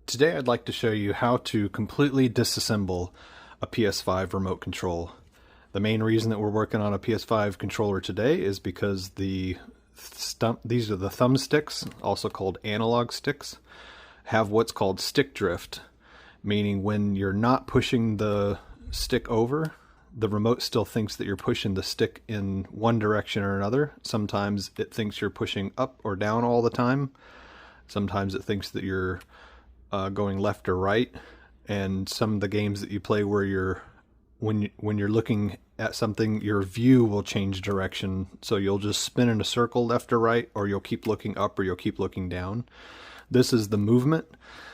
Today I'd like to show you how to completely disassemble a PS5 remote control. The main reason that we're working on a PS5 controller today is because these are the thumbsticks, also called analog sticks, have what's called stick drift, meaning when you're not pushing the stick over, the remote still thinks that you're pushing the stick in one direction or another. Sometimes it thinks you're pushing up or down all the time. Sometimes it thinks that you're going left or right. And some of the games that you play where when you're looking at something, your view will change direction. So you'll just spin in a circle left or right, or you'll keep looking up or you'll keep looking down. This is the movement.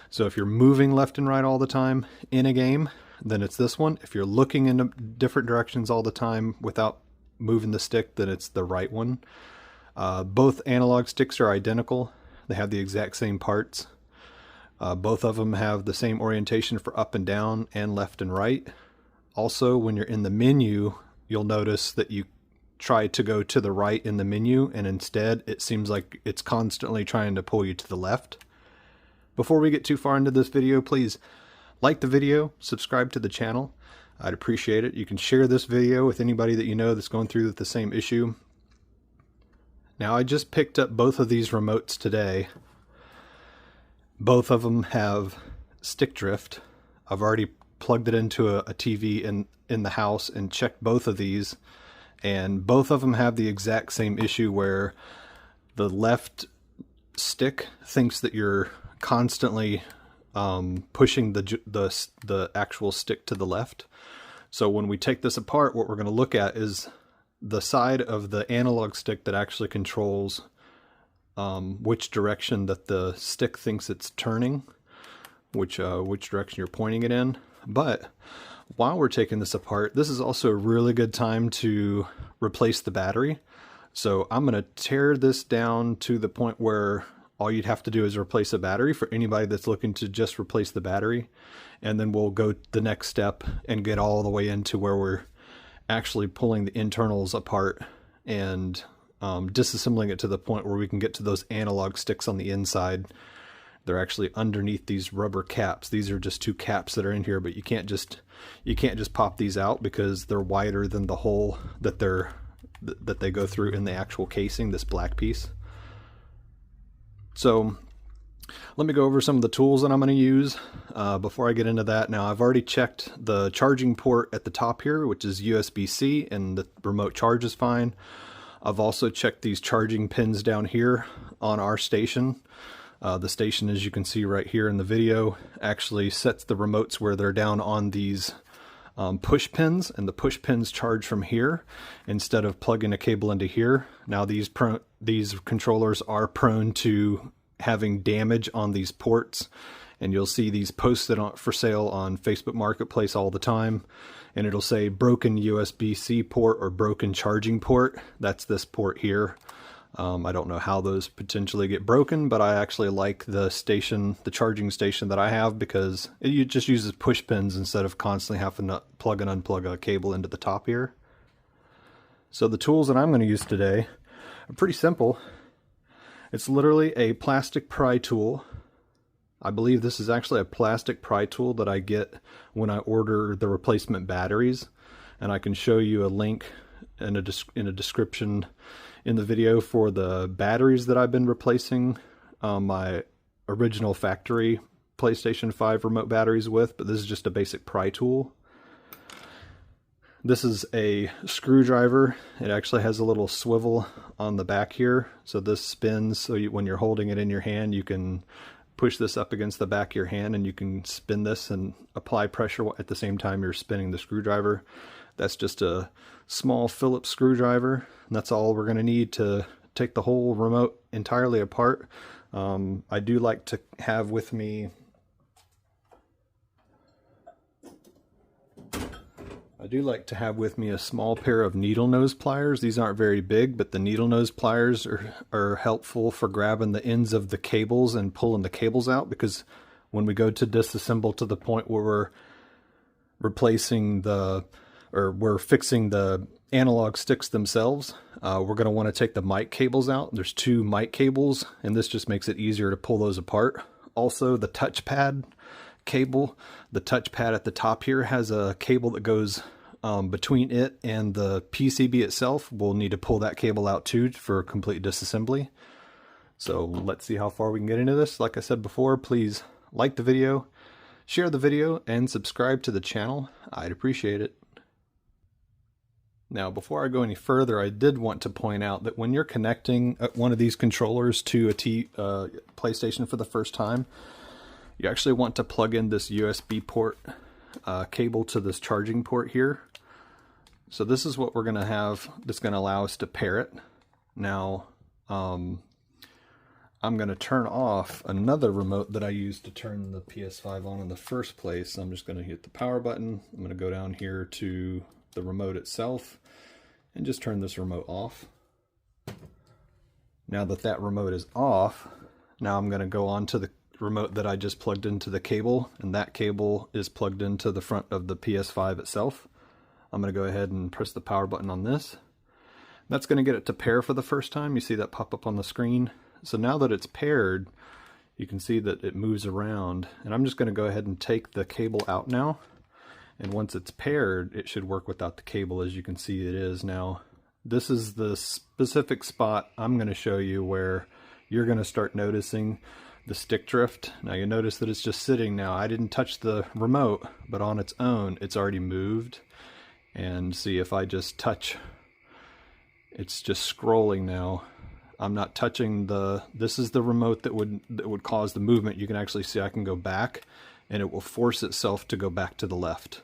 So if you're moving left and right all the time in a game, then it's this one. If you're looking in different directions all the time without moving the stick, then it's the right one. Both analog sticks are identical. They have the exact same parts. Both of them have the same orientation for up and down and left and right. Also, when you're in the menu, you'll notice that you try to go to the right in the menu, and instead it seems like it's constantly trying to pull you to the left. Before we get too far into this video, please like the video, subscribe to the channel. I'd appreciate it. You can share this video with anybody that you know that's going through the same issue. Now, I just picked up both of these remotes today. Both of them have stick drift. I've already plugged it into a TV in the house and checked both of these, and both of them have the exact same issue where the left stick thinks that you're constantly pushing the actual stick to the left. So when we take this apart, what we're going to look at is the side of the analog stick that actually controls which direction that the stick thinks it's turning, which direction you're pointing it in. But while we're taking this apart, this is also a really good time to replace the battery. So I'm going to tear this down to the point where all you'd have to do is replace a battery for anybody that's looking to just replace the battery. And then we'll go the next step and get all the way into where we're actually pulling the internals apart and disassembling it to the point where we can get to those analog sticks on the inside. They're actually underneath these rubber caps. These are just two caps that are in here, but you can't just pop these out because they're wider than the hole that they go through in the actual casing, this black piece. So let me go over some of the tools that I'm going to use before I get into that. Now, I've already checked the charging port at the top here, which is USB-C, and the remote charge is fine. I've also checked these charging pins down here on our station. The station, as you can see right here in the video, actually sets the remotes where they're down on these push pins, and the push pins charge from here instead of plugging a cable into here. Now, these controllers are prone to having damage on these ports, and you'll see these posted for sale on Facebook Marketplace all the time, and it'll say broken USB-C port or broken charging port. That's this port here. I don't know how those potentially get broken, but I actually like the charging station that I have, because it just uses push pins instead of constantly having to plug and unplug a cable into the top here. So the tools that I'm going to use today are pretty simple. It's literally a plastic pry tool. I believe this is actually a plastic pry tool that I get when I order the replacement batteries, and I can show you a link in a description in the video for the batteries that I've been replacing my original factory PlayStation 5 remote batteries with, but this is just a basic pry tool. This is a screwdriver. It actually has a little swivel on the back here, so this spins, so when you're holding it in your hand, you can push this up against the back of your hand and you can spin this and apply pressure at the same time you're spinning the screwdriver. That's just a small Phillips screwdriver, and that's all we're going to need to take the whole remote entirely apart. I do like to have with me a small pair of needle nose pliers. These aren't very big, but the needle nose pliers are helpful for grabbing the ends of the cables and pulling the cables out, because when we go to disassemble to the point where we're we're fixing the analog sticks themselves, we're going to want to take the mic cables out. There's two mic cables, and this just makes it easier to pull those apart. Also, the touchpad cable, the touchpad at the top here has a cable that goes between it and the PCB itself. We'll need to pull that cable out too for complete disassembly. So let's see how far we can get into this. Like I said before, please like the video, share the video, and subscribe to the channel. I'd appreciate it. Now, before I go any further, I did want to point out that when you're connecting one of these controllers to a PlayStation for the first time, you actually want to plug in this USB port cable to this charging port here. So this is what we're going to have that's going to allow us to pair it. Now, I'm going to turn off another remote that I used to turn the PS5 on in the first place. I'm just going to hit the power button. I'm going to go down here to the remote itself and just turn this remote off. Now that that remote is off, now I'm going to go on to the remote that I just plugged into the cable, and that cable is plugged into the front of the PS5 itself. I'm going to go ahead and press the power button on this. That's going to get it to pair for the first time. You see that pop up on the screen. So now that it's paired, you can see that it moves around, and I'm just going to go ahead and take the cable out now. And once it's paired, it should work without the cable. As you can see, it is now. This is the specific spot I'm going to show you where you're going to start noticing the stick drift. Now you notice that it's just sitting now. I didn't touch the remote, but on its own, it's already moved. And see, if I just touch, it's just scrolling now. I'm not touching this is the remote that would cause the movement. You can actually see I can go back, and it will force itself to go back to the left.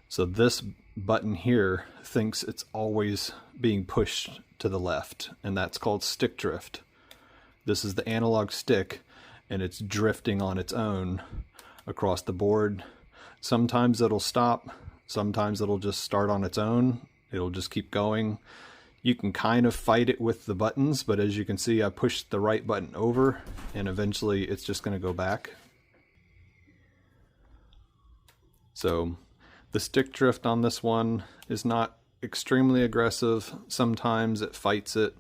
So this button here thinks it's always being pushed to the left, and that's called stick drift. This is the analog stick, and it's drifting on its own across the board. Sometimes it'll stop, sometimes it'll just start on its own. It'll just keep going. You can kind of fight it with the buttons, but as you can see, I pushed the right button over, and eventually it's just going to go back. So the stick drift on this one is not extremely aggressive. Sometimes it fights it.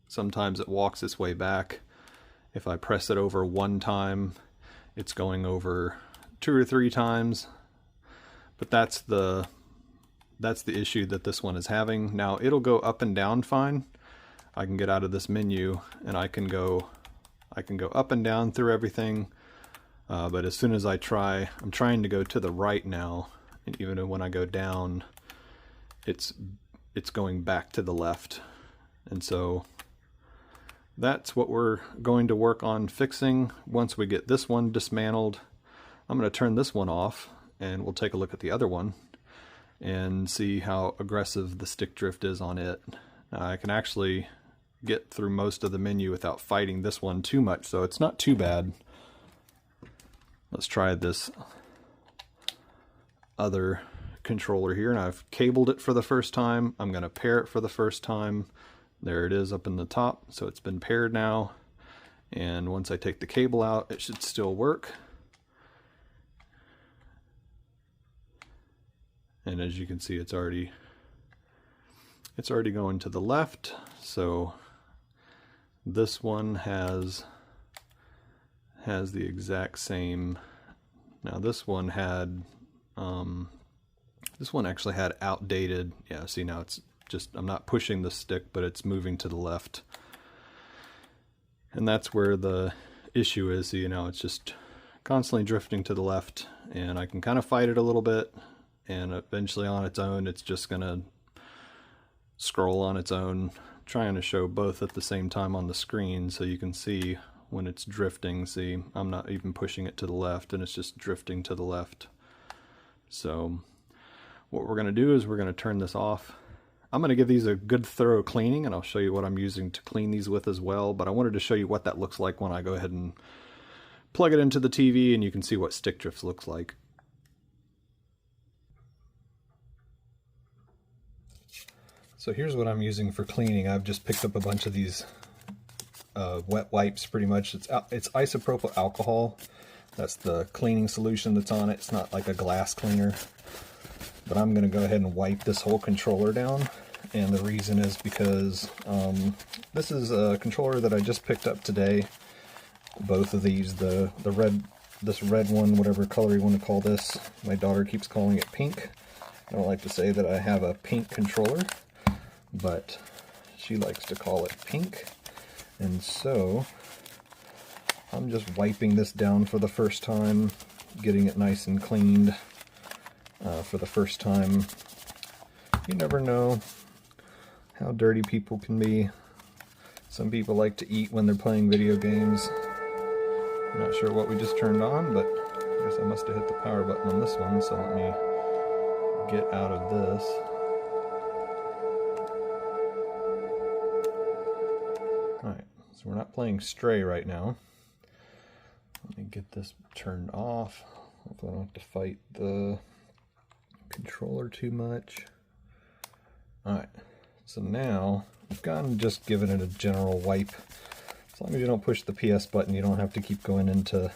Sometimes it walks its way back. If I press it over one time, it's going over 2 or 3 times. But that's the issue that this one is having. Now it'll go up and down fine. I can get out of this menu and I can go up and down through everything. But as soon as I'm trying to go to the right now, and even when I go down, it's going back to the left. And so that's what we're going to work on fixing. Once we get this one dismantled, I'm going to turn this one off, and we'll take a look at the other one and see how aggressive the stick drift is on it. I can actually get through most of the menu without fighting this one too much, so it's not too bad. Let's try this other controller here, and I've cabled it for the first time. I'm going to pair it for the first time. There it is up in the top, so it's been paired now. And once I take the cable out, it should still work. And as you can see, it's already going to the left. So this one has the exact same. Now this one had this one actually had outdated. Yeah, see, now it's just, I'm not pushing the stick, but it's moving to the left. And that's where the issue is. See, now it's just constantly drifting to the left, and I can kind of fight it a little bit, and eventually on its own it's just gonna scroll on its own, trying to show both at the same time on the screen so you can see when it's drifting. See, I'm not even pushing it to the left, and it's just drifting to the left. So what we're going to do is we're going to turn this off. I'm going to give these a good thorough cleaning, and I'll show you what I'm using to clean these with as well, but I wanted to show you what that looks like when I go ahead and plug it into the TV, and you can see what stick drift looks like. So here's what I'm using for cleaning. I've just picked up a bunch of these wet wipes, pretty much. It's isopropyl alcohol. That's the cleaning solution that's on it. It's not like a glass cleaner. But I'm going to go ahead and wipe this whole controller down. And the reason is because this is a controller that I just picked up today. both of these. The red, this red one, whatever color you want to call this. My daughter keeps calling it pink. I don't like to say that I have a pink controller, but she likes to call it pink. And so I'm just wiping this down for the first time, getting it nice and cleaned for the first time. You never know how dirty people can be. Some people like to eat when they're playing video games. I'm not sure what we just turned on, but I guess I must have hit the power button on this one, so let me get out of this. Alright, so we're not playing Stray right now. Let me get this turned off. Hopefully I don't have to fight the controller too much. Alright, so now I've gone and just given it a general wipe. As long as you don't push the PS button, you don't have to keep going into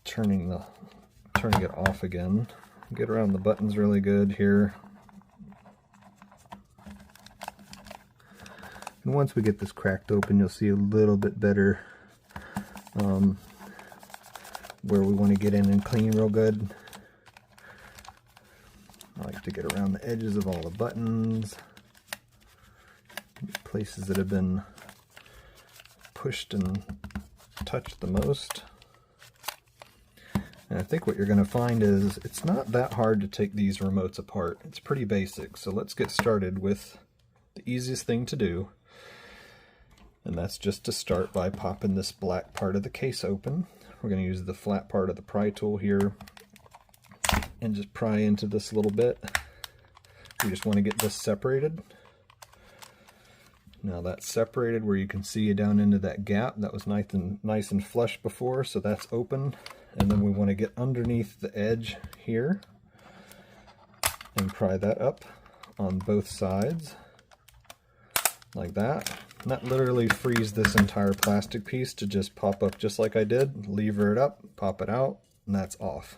turning it off again. Get around the buttons really good here. And once we get this cracked open, you'll see a little bit better where we want to get in and clean real good. I like to get around the edges of all the buttons, places that have been pushed and touched the most. And I think what you're going to find is it's not that hard to take these remotes apart. It's pretty basic. So let's get started with the easiest thing to do. And that's just to start by popping this black part of the case open. We're going to use the flat part of the pry tool here and just pry into this a little bit. We just want to get this separated. Now that's separated where you can see down into that gap. That was nice and flush before, so that's open. And then we want to get underneath the edge here and pry that up on both sides like that. And that literally frees this entire plastic piece to just pop up just like I did. Lever it up, pop it out, and that's off.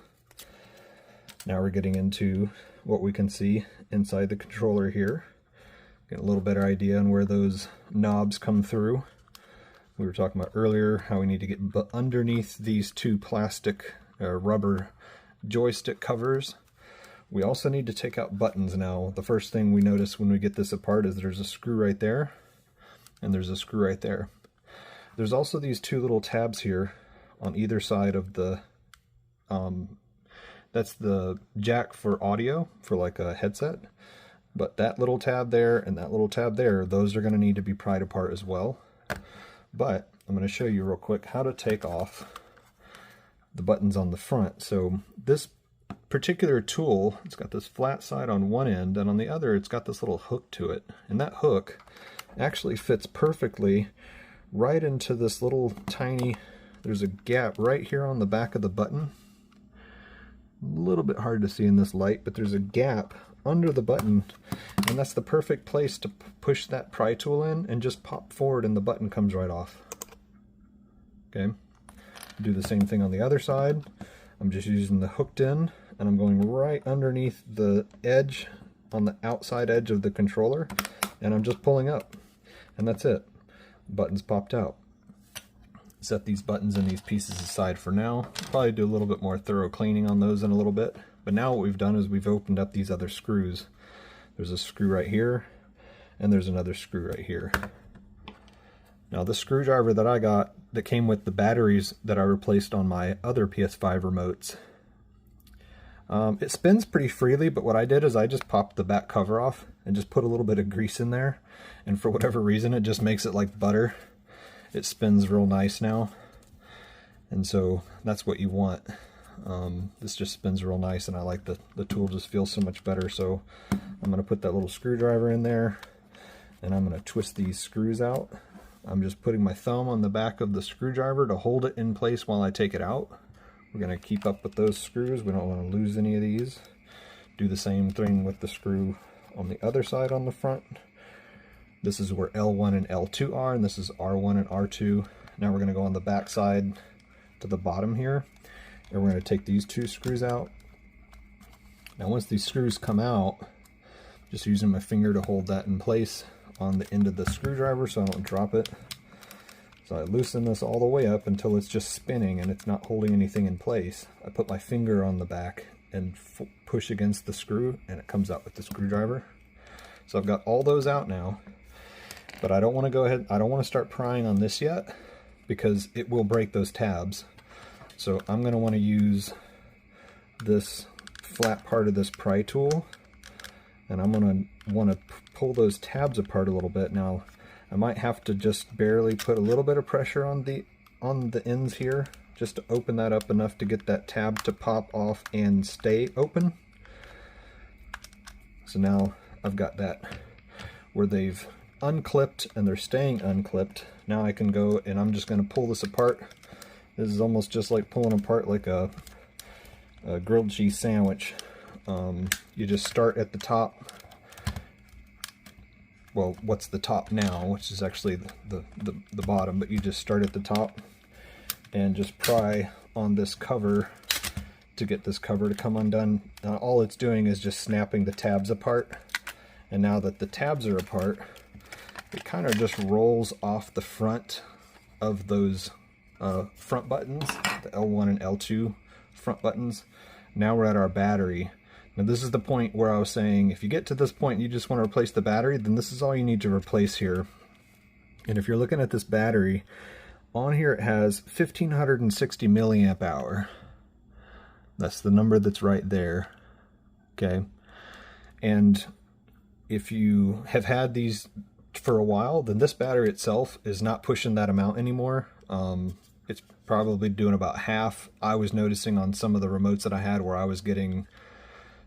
Now we're getting into what we can see inside the controller here. Get a little better idea on where those knobs come through. We were talking about earlier how we need to get underneath these two plastic rubber joystick covers. We also need to take out buttons now. The first thing we notice when we get this apart is there's a screw right there, and there's a screw right there. There's also these two little tabs here on either side of the, that's the jack for audio, for like a headset. But that little tab there and that little tab there, those are going to need to be pried apart as well. But I'm going to show you real quick how to take off the buttons on the front. So this particular tool, it's got this flat side on one end, and on the other it's got this little hook to it. And that hook actually fits perfectly right into this little tiny, there's a gap right here on the back of the button. A little bit hard to see in this light, but there's a gap under the button, and that's the perfect place to push that pry tool in and just pop forward and the button comes right off. Okay, do the same thing on the other side. I'm just using the hooked end and I'm going right underneath the edge on the outside edge of the controller, and I'm just pulling up, and that's it. Buttons popped out. Set these buttons and these pieces aside for now. Probably do a little bit more thorough cleaning on those in a little bit. But now what we've done is we've opened up these other screws. There's a screw right here, and there's another screw right here. Now the screwdriver that I got that came with the batteries that I replaced on my other PS5 remotes, it spins pretty freely, but what I did is I just popped the back cover off and just put a little bit of grease in there, and for whatever reason it just makes it like butter. It spins real nice now, and so that's what you want. This just spins real nice, and I like the tool just feels so much better. So I'm going to put that little screwdriver in there, and I'm going to twist these screws out. I'm just putting my thumb on the back of the screwdriver to hold it in place while I take it out. We're going to keep up with those screws. We don't want to lose any of these. Do the same thing with the screw on the other side on the front. This is where L1 and L2 are, and this is R1 and R2. Now we're going to go on the back side to the bottom here, and we're going to take these two screws out. Now once these screws come out, just using my finger to hold that in place, on the end of the screwdriver so I don't drop it. So I loosen this all the way up until it's just spinning and it's not holding anything in place. I put my finger on the back and push against the screw and it comes out with the screwdriver. So I've got all those out now, but I don't want to go ahead, I don't want to start prying on this yet because it will break those tabs. So I'm going to want to use this flat part of this pry tool, and I'm going to want to pull those tabs apart a little bit. Now I might have to just barely put a little bit of pressure on the ends here just to open that up enough to get that tab to pop off and stay open. So now I've got that where they've unclipped and they're staying unclipped. Now I can go and I'm just going to pull this apart. This is almost just like pulling apart like a grilled cheese sandwich. You just start at the top. Well, what's the top now, which is actually the bottom, but you just start at the top and just pry on this cover to get this cover to come undone. Now all it's doing is just snapping the tabs apart, and now that the tabs are apart, it kind of just rolls off the front of those front buttons, the L1 and L2 front buttons. Now we're at our battery. Now this is the point where I was saying if you get to this point and you just want to replace the battery, then this is all you need to replace here. And if you're looking at this battery, on here it has 1560 milliamp hour. That's the number that's right there. Okay. And if you have had these for a while, then this battery itself is not pushing that amount anymore. It's probably doing about half. I was noticing on some of the remotes that I had where I was getting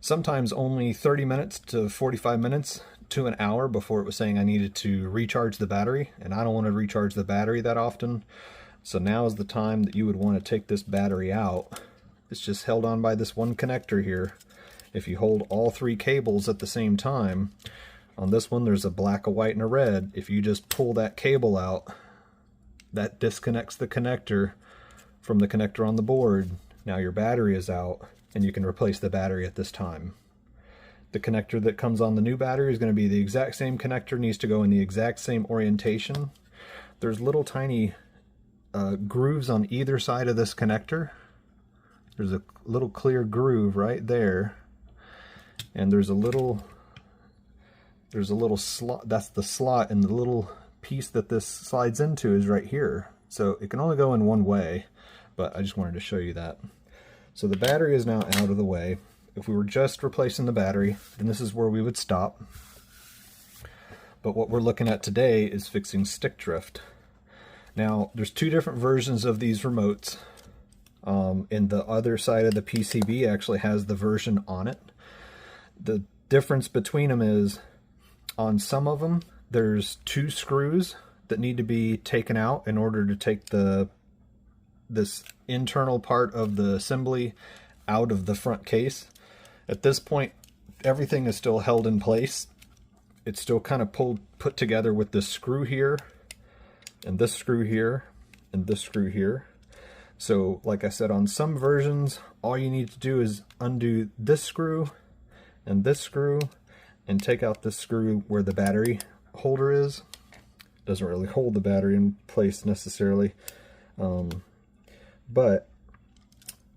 sometimes only 30 minutes to 45 minutes to an hour before it was saying I needed to recharge the battery, and I don't want to recharge the battery that often. So now is the time that you would want to take this battery out. It's just held on by this one connector here. If you hold all three cables at the same time, on this one there's a black, a white, and a red. If you just pull that cable out, that disconnects the connector from the connector on the board. Now your battery is out, and you can replace the battery at this time. The connector that comes on the new battery is going to be the exact same connector, needs to go in the exact same orientation. There's little tiny grooves on either side of this connector. There's a little clear groove right there, and there's a little slot. That's the slot, and the little piece that this slides into is right here. So it can only go in one way, but I just wanted to show you that. So the battery is now out of the way. If we were just replacing the battery, then this is where we would stop. But what we're looking at today is fixing stick drift. Now, there's two different versions of these remotes. And the other side of the PCB actually has the version on it. The difference between them is on some of them, there's two screws that need to be taken out in order to take this internal part of the assembly out of the front case. At this point, everything is still held in place. It's still kind of put together with this screw here, and this screw here, and this screw here. So, like I said, on some versions, all you need to do is undo this screw, and take out this screw where the battery holder is. Doesn't really hold the battery in place necessarily. But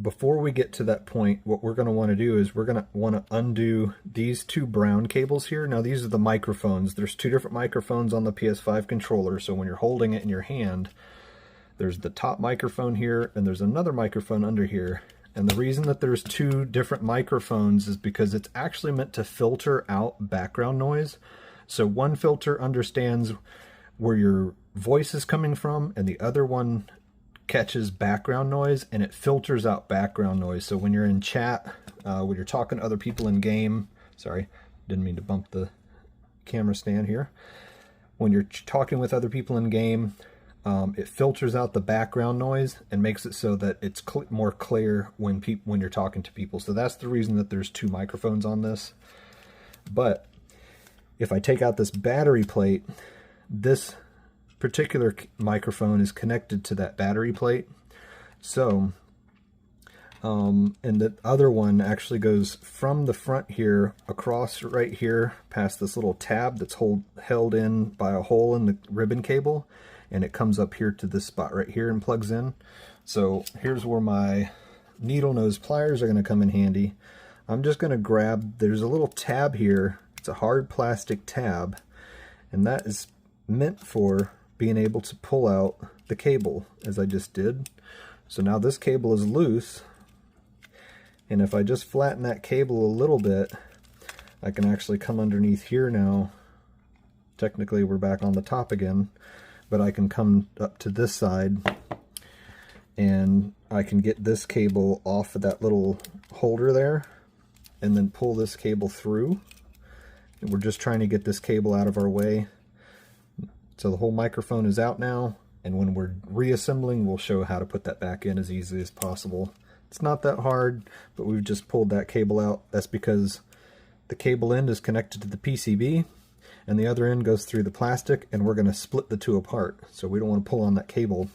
before we get to that point, what we're going to want to do is we're going to want to undo these two brown cables here. Now these are the microphones. There's two different microphones on the PS5 controller, so when you're holding it in your hand, there's the top microphone here, and there's another microphone under here. And the reason that there's two different microphones is because it's actually meant to filter out background noise. So one filter understands where your voice is coming from, and the other one catches background noise, and it filters out background noise. So when you're in chat, when you're talking to other people in game, sorry, didn't mean to bump the camera stand here. When you're talking with other people in game, it filters out the background noise and makes it so that it's more clear when you're talking to people. So that's the reason that there's two microphones on this. But if I take out this battery plate, this particular microphone is connected to that battery plate. So And the other one actually goes from the front here across right here past this little tab that's held in by a hole in the ribbon cable, and it comes up here to this spot right here and plugs in. So here's where my needle nose pliers are going to come in handy. I'm just going to grab, there's a little tab here, it's a hard plastic tab, and that is meant for being able to pull out the cable as I just did. So now this cable is loose, and if I just flatten that cable a little bit, I can actually come underneath here now. Technically we're back on the top again, but I can come up to this side and I can get this cable off of that little holder there and then pull this cable through. And we're just trying to get this cable out of our way. So the whole microphone is out now, and when we're reassembling, we'll show how to put that back in as easily as possible. It's not that hard, but we've just pulled that cable out. That's because the cable end is connected to the PCB, and the other end goes through the plastic, and we're going to split the two apart. So we don't want to pull on that cable.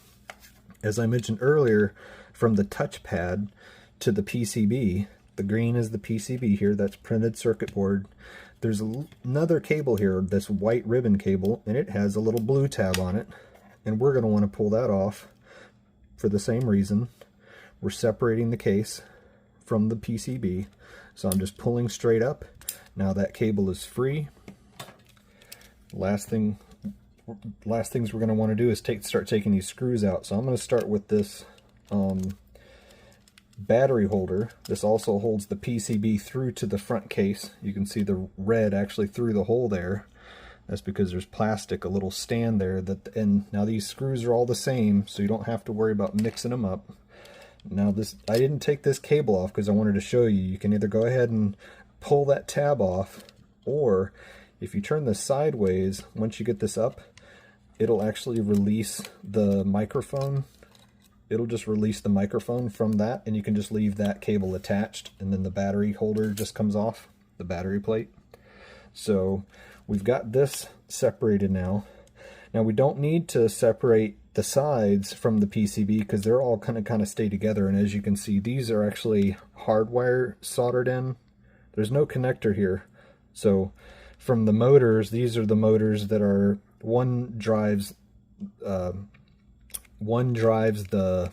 As I mentioned earlier, from the touchpad to the PCB, the green is the PCB here, that's printed circuit board. There's another cable here, this white ribbon cable, and it has a little blue tab on it, and we're going to want to pull that off for the same reason. We're separating the case from the PCB, so I'm just pulling straight up. Now that cable is free. Last things we're going to want to do is start taking these screws out. So I'm going to start with this battery holder. This also holds the PCB through to the front case. You can see the red actually through the hole there. That's because there's plastic, a little stand there. And now these screws are all the same, so you don't have to worry about mixing them up. Now I didn't take this cable off because I wanted to show you. You can either go ahead and pull that tab off, or if you turn this sideways, once you get this up, it'll actually release the microphone. It'll just release the microphone from that, and you can just leave that cable attached, and then the battery holder just comes off, the battery plate. So we've got this separated now. Now we don't need to separate the sides from the PCB because they're all kind of stay together, and as you can see, these are actually hardwire soldered in. There's no connector here. So from the motors, these are the motors that are, one drives the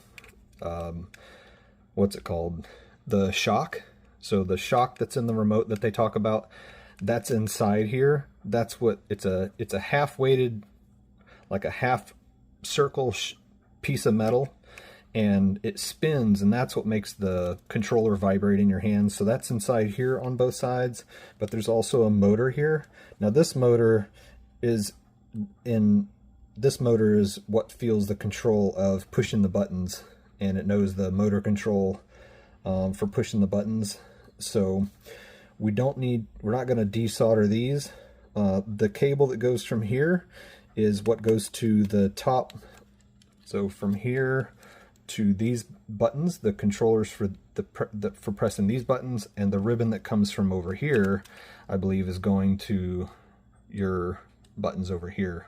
what's it called, the shock. So the shock that's in the remote that they talk about, that's inside here. That's what it's a half weighted, like a half circle piece of metal, and it spins, and that's what makes the controller vibrate in your hands. So that's inside here on both sides, but there's also a motor here. Now this motor is what feels the control of pushing the buttons, and it knows the motor control for pushing the buttons. So we're not going to desolder these. The cable that goes from here is what goes to the top. So from here to these buttons, the controllers for for pressing these buttons, and the ribbon that comes from over here, I believe, is going to your buttons over here.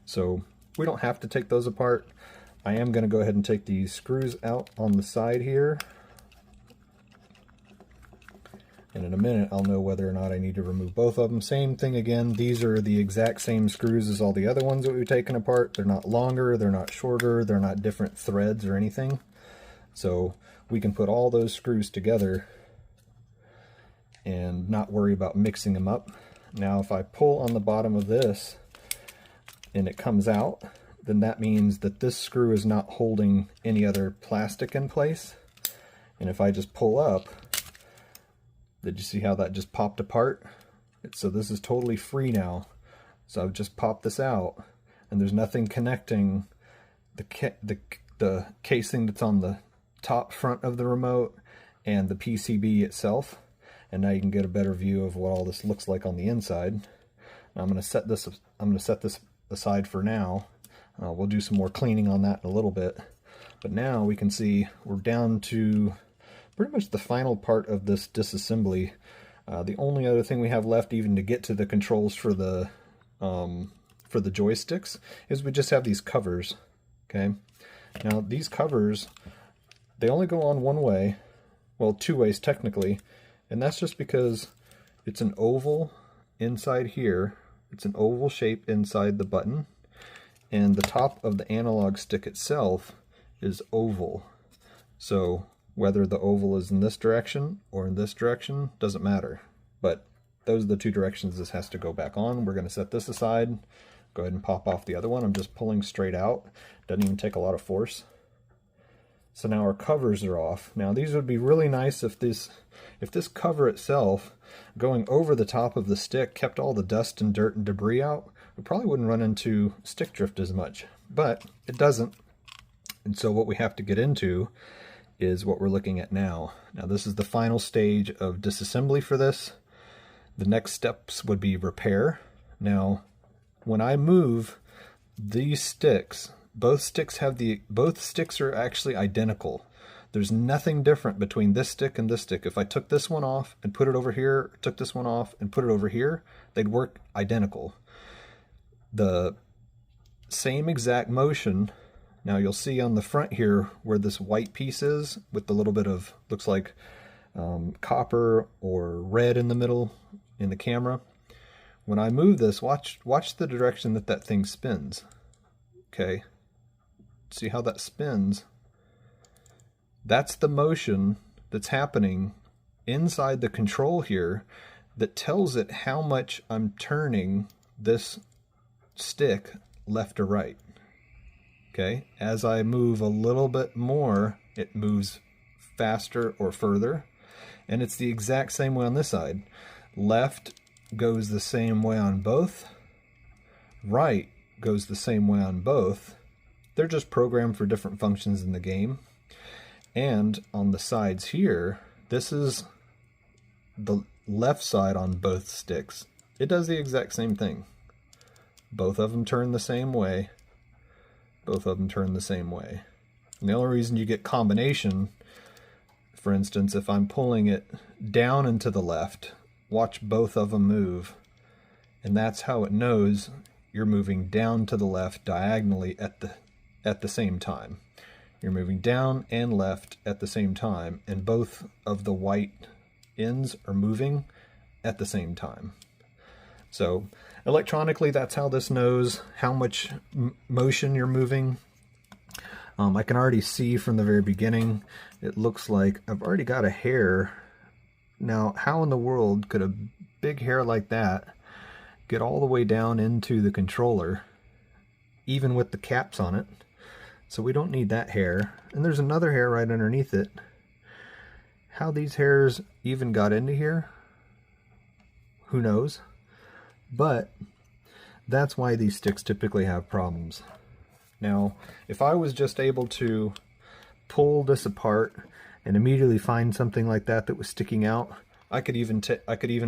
So we don't have to take those apart. I am going to go ahead and take these screws out on the side here, and in a minute I'll know whether or not I need to remove both of them. Same thing again, these are the exact same screws as all the other ones that we've taken apart. They're not longer, they're not shorter, they're not different threads or anything. So we can put all those screws together and not worry about mixing them up. Now if I pull on the bottom of this and it comes out, then that means that this screw is not holding any other plastic in place. And if I just pull up, did you see how that just popped apart? So this is totally free now. So I've just popped this out, and there's nothing connecting the casing that's on the top front of the remote and the PCB itself. And now you can get a better view of what all this looks like on the inside. Now I'm going to set this aside for now. We'll do some more cleaning on that in a little bit. But now we can see we're down to pretty much the final part of this disassembly. The only other thing we have left, even to get to the controls for the joysticks, is we just have these covers. Okay. Now these covers, they only go on one way, well, 2 ways technically, and that's just because it's an oval inside here. It's an oval shape inside the button, and the top of the analog stick itself is oval. So whether the oval is in this direction or in this direction doesn't matter, but those are the 2 directions this has to go back on. We're going to set this aside, go ahead and pop off the other one. I'm just pulling straight out, doesn't even take a lot of force. So now our covers are off. Now these would be really nice if this cover itself going over the top of the stick kept all the dust and dirt and debris out. We probably wouldn't run into stick drift as much, but it doesn't. And so what we have to get into is what we're looking at now. Now this is the final stage of disassembly for this. The next steps would be repair. Now when I move these sticks, both sticks are actually identical. There's nothing different between this stick and this stick. If I took this one off and put it over here, took this one off and put it over here, they'd work identical. The same exact motion. Now you'll see on the front here where this white piece is with the little bit of, looks like copper or red in the middle in the camera. When I move this, watch the direction that thing spins. Okay. See how that spins? That's the motion that's happening inside the control here that tells it how much I'm turning this stick left or right. Okay, as I move a little bit more, it moves faster or further, and it's the exact same way on this side. Left goes the same way on both, right goes the same way on both. They're just programmed for different functions in the game. And on the sides here, this is the left side on both sticks. It does the exact same thing. Both of them turn the same way. Both of them turn the same way. And the only reason you get combination, for instance, if I'm pulling it down and to the left, watch both of them move. And that's how it knows you're moving down to the left diagonally at the same time. You're moving down and left at the same time, and both of the white ends are moving at the same time. So electronically, that's how this knows how much motion you're moving. I can already see from the very beginning, it looks like I've already got a hair. Now, how in the world could a big hair like that get all the way down into the controller, even with the caps on it? So we don't need that hair. And there's another hair right underneath it. How these hairs even got into here, who knows? But that's why these sticks typically have problems. Now, if I was just able to pull this apart and immediately find something like that that was sticking out, I could even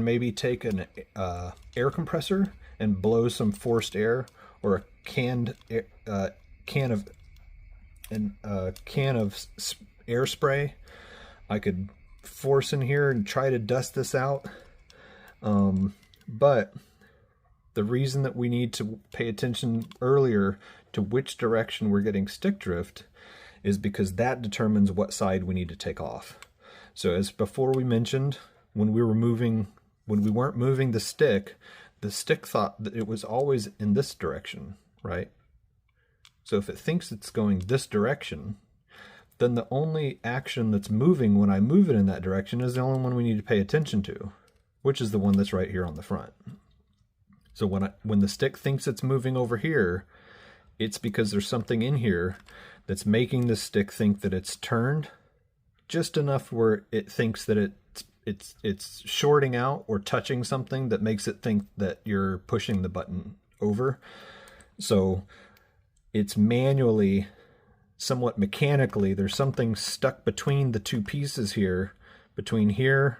maybe take an air compressor and blow some forced air, or a can of air spray. I could force in here and try to dust this out. But the reason that we need to pay attention earlier to which direction we're getting stick drift is because that determines what side we need to take off. So as before we mentioned, when we weren't moving the stick thought that it was always in this direction, right? So if it thinks it's going this direction, then the only action that's moving when I move it in that direction is the only one we need to pay attention to, which is the one that's right here on the front. So when the stick thinks it's moving over here, it's because there's something in here that's making the stick think that it's turned just enough where it thinks that it's shorting out or touching something that makes it think that you're pushing the button over. So it's manually, somewhat mechanically, there's something stuck between the two pieces here, between here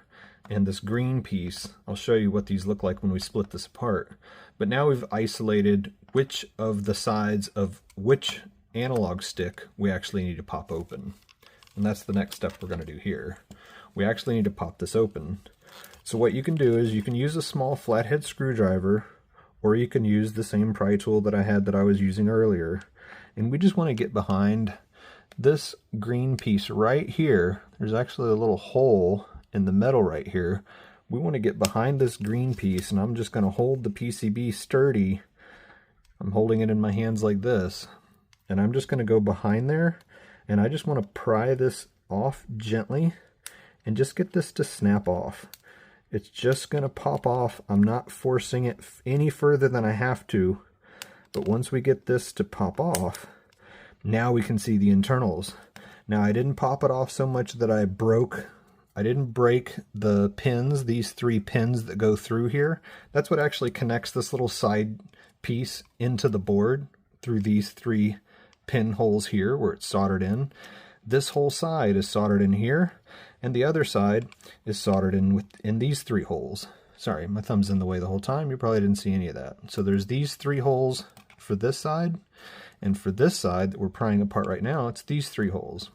and this green piece. I'll show you what these look like when we split this apart. But now we've isolated which of the sides of which analog stick we actually need to pop open. And that's the next step we're going to do here. We actually need to pop this open. So what you can do is you can use a small flathead screwdriver, or you can use the same pry tool that I was using earlier. And we just want to get behind this green piece right here, there's actually a little hole in the metal right here. We want to get behind this green piece, and I'm just going to hold the PCB sturdy. I'm holding it in my hands like this, and I'm just going to go behind there, and I just want to pry this off gently and just get this to snap off. It's just going to pop off. I'm not forcing it any further than I have to, but once we get this to pop off, now we can see the internals. Now I didn't pop it off so much that I didn't break the pins, these 3 pins that go through here. That's what actually connects this little side piece into the board through these 3 pin holes here where it's soldered in. This whole side is soldered in here, and the other side is soldered in these 3 holes. Sorry, my thumb's in the way the whole time. You probably didn't see any of that. So there's these 3 holes for this side, and for this side that we're prying apart right now, it's these 3 holes.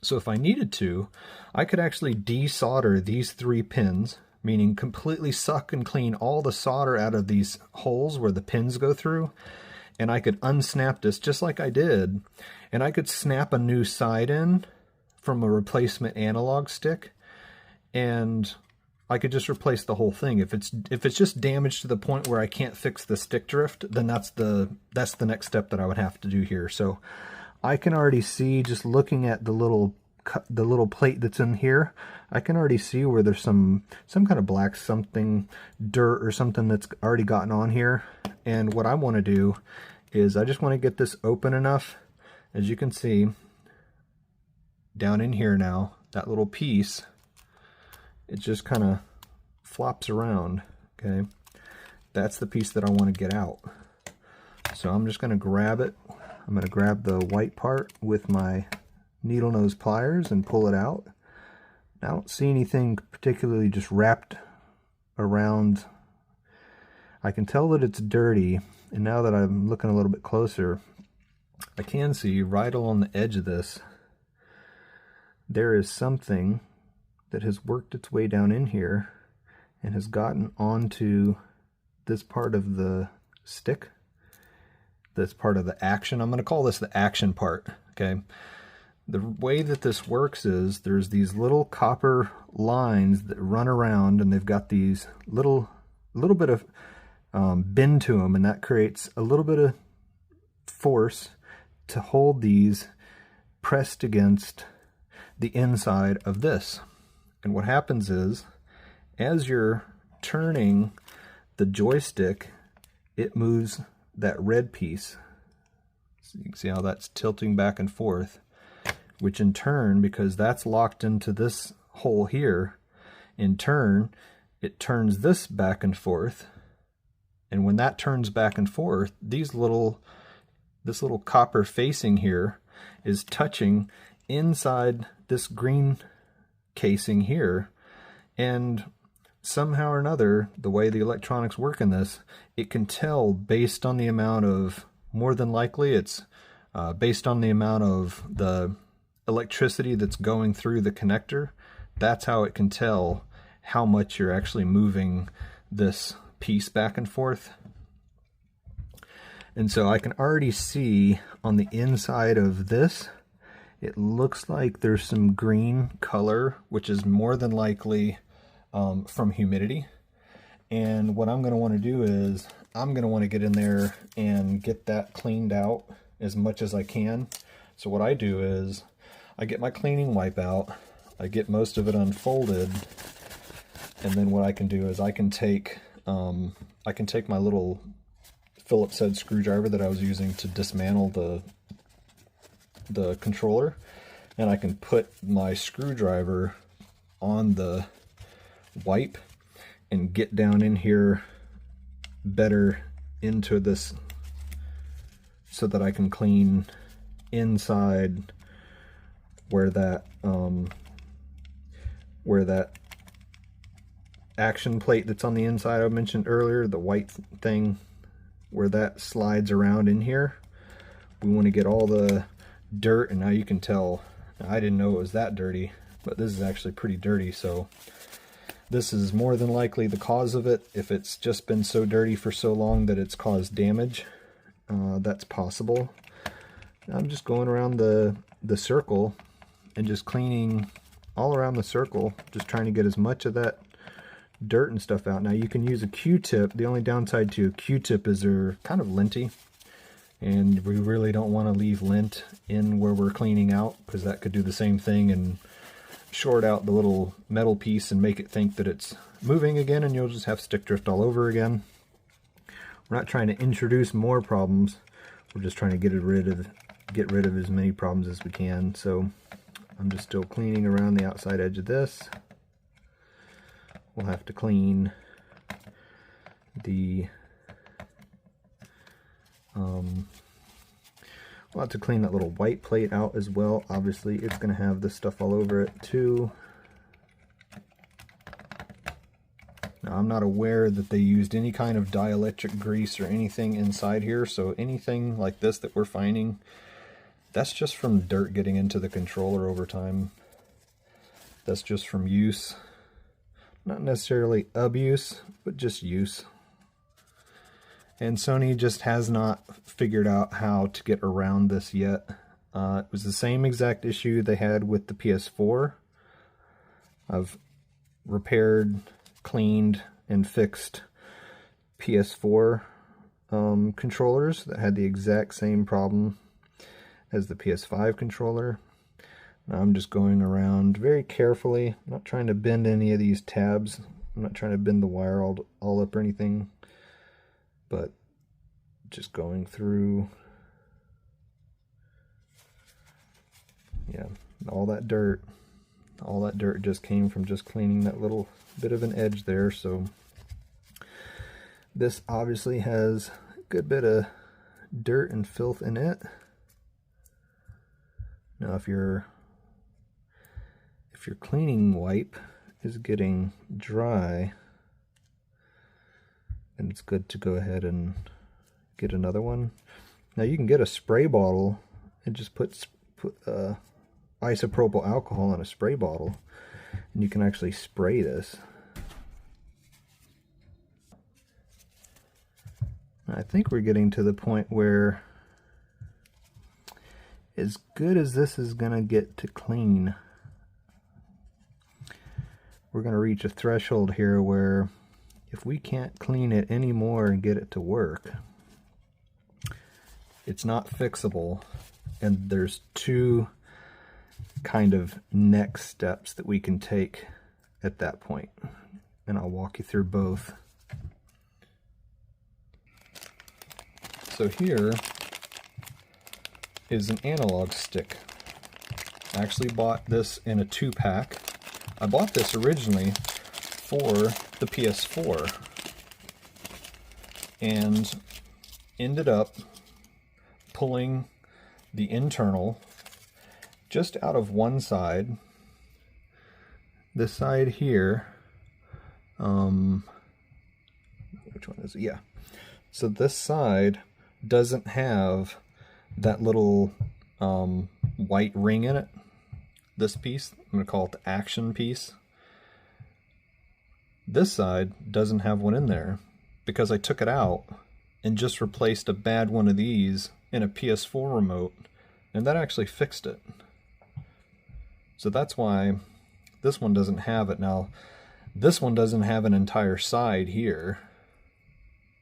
So if I needed to, I could actually desolder these 3 pins, meaning completely suck and clean all the solder out of these holes where the pins go through, and I could unsnap this just like I did, and I could snap a new side in from a replacement analog stick, and I could just replace the whole thing. If it's just damaged to the point where I can't fix the stick drift, then that's the next step that I would have to do here. So I can already see, just looking at the little plate that's in here, I can already see where there's some kind of black dirt or something that's already gotten on here. And what I want to do is I just want to get this open enough. As you can see down in here now, that little piece, it just kind of flops around. Okay, that's the piece that I want to get out. So I'm just going to grab it. I'm going to grab the white part with my needle nose pliers and pull it out. I don't see anything particularly just wrapped around. I can tell that it's dirty, and now that I'm looking a little bit closer, I can see right along the edge of this, there is something that has worked its way down in here and has gotten onto this part of the stick. That's part of the action. I'm going to call this the action part. Okay. The way that this works is there's these little copper lines that run around, and they've got these little bit of bend to them, and that creates a little bit of force to hold these pressed against the inside of this. And what happens is, as you're turning the joystick, it moves that red piece. So you can see how that's tilting back and forth, which in turn, because that's locked into this hole here, in turn, it turns this back and forth. And when that turns back and forth, this little copper facing here is touching inside this green casing here, and somehow or another, the way the electronics work in this, it can tell based on the amount of, more than likely it's based on the amount of the electricity that's going through the connector. That's how it can tell how much you're actually moving this piece back and forth. And so I can already see on the inside of this, it looks like there's some green color, which is more than likely from humidity. And what I'm going to want to do is I'm going to want to get in there and get that cleaned out as much as I can. So what I do is I get my cleaning wipe out, I get most of it unfolded, and then what I can do is I can take my little Phillips head screwdriver that I was using to dismantle the controller, and I can put my screwdriver on the wipe and get down in here better into this so that I can clean inside where that action plate that's on the inside I mentioned earlier, the white thing, where that slides around in here. We want to get all the dirt, and now you can tell, I didn't know it was that dirty, but this is actually pretty dirty, so this is more than likely the cause of it. If it's just been so dirty for so long that it's caused damage, that's possible. I'm just going around the the circle and just cleaning all around the circle, just trying to get as much of that dirt and stuff out. Now you can use a Q-tip. The only downside to a Q-tip is they're kind of linty, and we really don't want to leave lint in where we're cleaning out, because that could do the same thing and short out the little metal piece and make it think that it's moving again, and you'll just have stick drift all over again. We're not trying to introduce more problems, we're just trying to get rid of as many problems as we can. So I'm just still cleaning around the outside edge of this. We'll have to clean the we'll have to clean that little white plate out as well. Obviously it's going to have this stuff all over it too. Now I'm not aware that they used any kind of dielectric grease or anything inside here, so anything like this that we're finding, that's just from dirt getting into the controller over time. That's just from use. Not necessarily abuse, but just use. And Sony just has not figured out how to get around this yet. It was the same exact issue they had with the PS4. I've repaired, cleaned, and fixed PS4 controllers that had the exact same problem as the PS5 controller. Now I'm just going around very carefully. I'm not trying to bend any of these tabs. I'm not trying to bend the wire all up or anything, but just going through. Yeah, all that dirt just came from just cleaning that little bit of an edge there. So this obviously has a good bit of dirt and filth in it. Now if your cleaning wipe is getting dry, then it's good to go ahead and get another one. Now you can get a spray bottle and just put isopropyl alcohol in a spray bottle, and you can actually spray this. I think we're getting to the point where, as good as this is going to get to clean, we're going to reach a threshold here where if we can't clean it anymore and get it to work, it's not fixable. And there's two kind of next steps that we can take at that point, and I'll walk you through both. So here is an analog stick. I actually bought this in a 2-pack. I bought this originally for the PS4 and ended up pulling the internal just out of one side. This side here, which one is it? Yeah. So this side doesn't have that little white ring in it. This piece, I'm going to call it the action piece. This side doesn't have one in there because I took it out and just replaced a bad one of these in a PS4 remote, and that actually fixed it. So that's why this one doesn't have it. Now this one doesn't have an entire side here,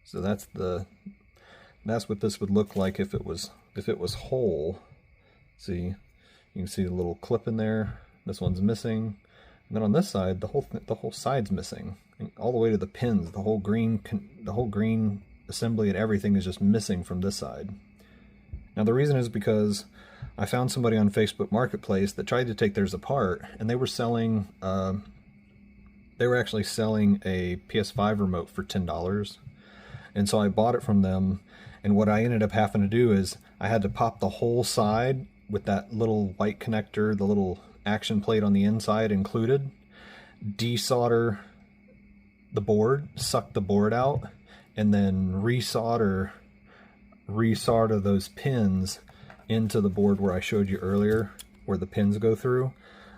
so that's what this would look like if it was whole. See, you can see the little clip in there. This one's missing, and then on this side the whole side's missing, all the way to the pins. The whole green assembly and everything is just missing from this side. Now the reason is because I found somebody on Facebook Marketplace that tried to take theirs apart, and they were actually selling a PS5 remote for $10. And so I bought it from them, and what I ended up having to do is I had to pop the whole side with that little white connector, the little action plate on the inside included, desolder the board, suck the board out, and then resolder those pins into the board where I showed you earlier, where the pins go through.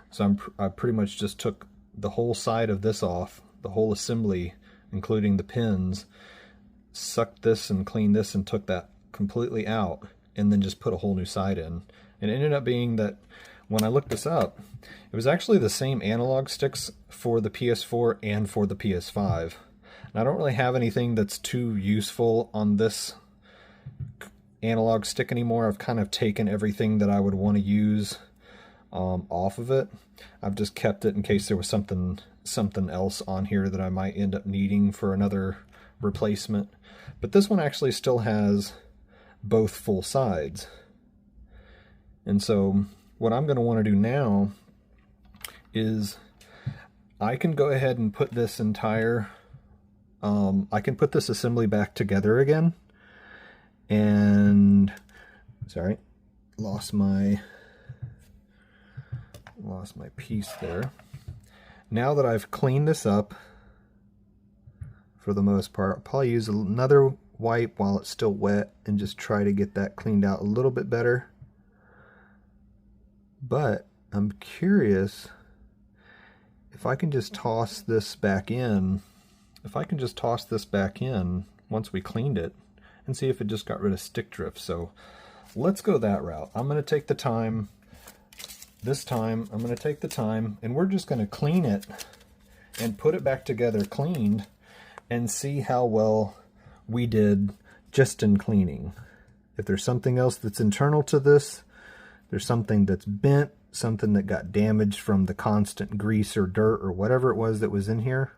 So I pretty much just took the whole side of this off, the whole assembly, including the pins, sucked this and cleaned this and took that completely out, and then just put a whole new side in. It ended up being that when I looked this up, it was actually the same analog sticks for the PS4 and for the PS5. And I don't really have anything that's too useful on this analog stick anymore. I've kind of taken everything that I would want to use off of it. I've just kept it in case there was something else on here that I might end up needing for another replacement. But this one actually still has both full sides. And so what I'm going to want to do now is I can go ahead and put this entire, I can put this assembly back together again. And, sorry, lost my piece there. Now that I've cleaned this up, for the most part, I'll probably use another wipe while it's still wet and just try to get that cleaned out a little bit better. But I'm curious if I can just toss this back in, once we cleaned it, and see if it just got rid of stick drift. So let's go that route. I'm going to take the time, this time, I'm going to take the time, and we're just going to clean it and put it back together cleaned and see how well we did just in cleaning. If there's something else that's internal to this, there's something that's bent, something that got damaged from the constant grease or dirt or whatever it was that was in here,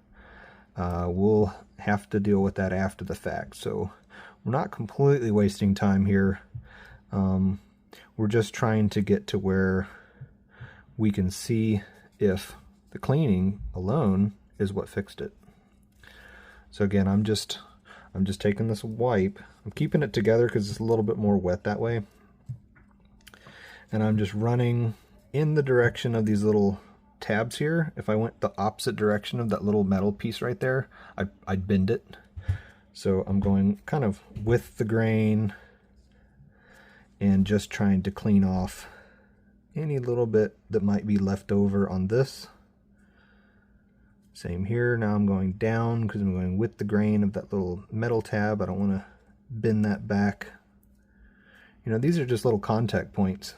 we'll have to deal with that after the fact. So we're not completely wasting time here. We're just trying to get to where we can see if the cleaning alone is what fixed it. So again, I'm just taking this wipe. I'm keeping it together because it's a little bit more wet that way. And I'm just running in the direction of these little tabs here. If I went the opposite direction of that little metal piece right there, I'd bend it. So I'm going kind of with the grain and just trying to clean off any little bit that might be left over on this. Same here. Now I'm going down because I'm going with the grain of that little metal tab. I don't want to bend that back. You know, these are just little contact points.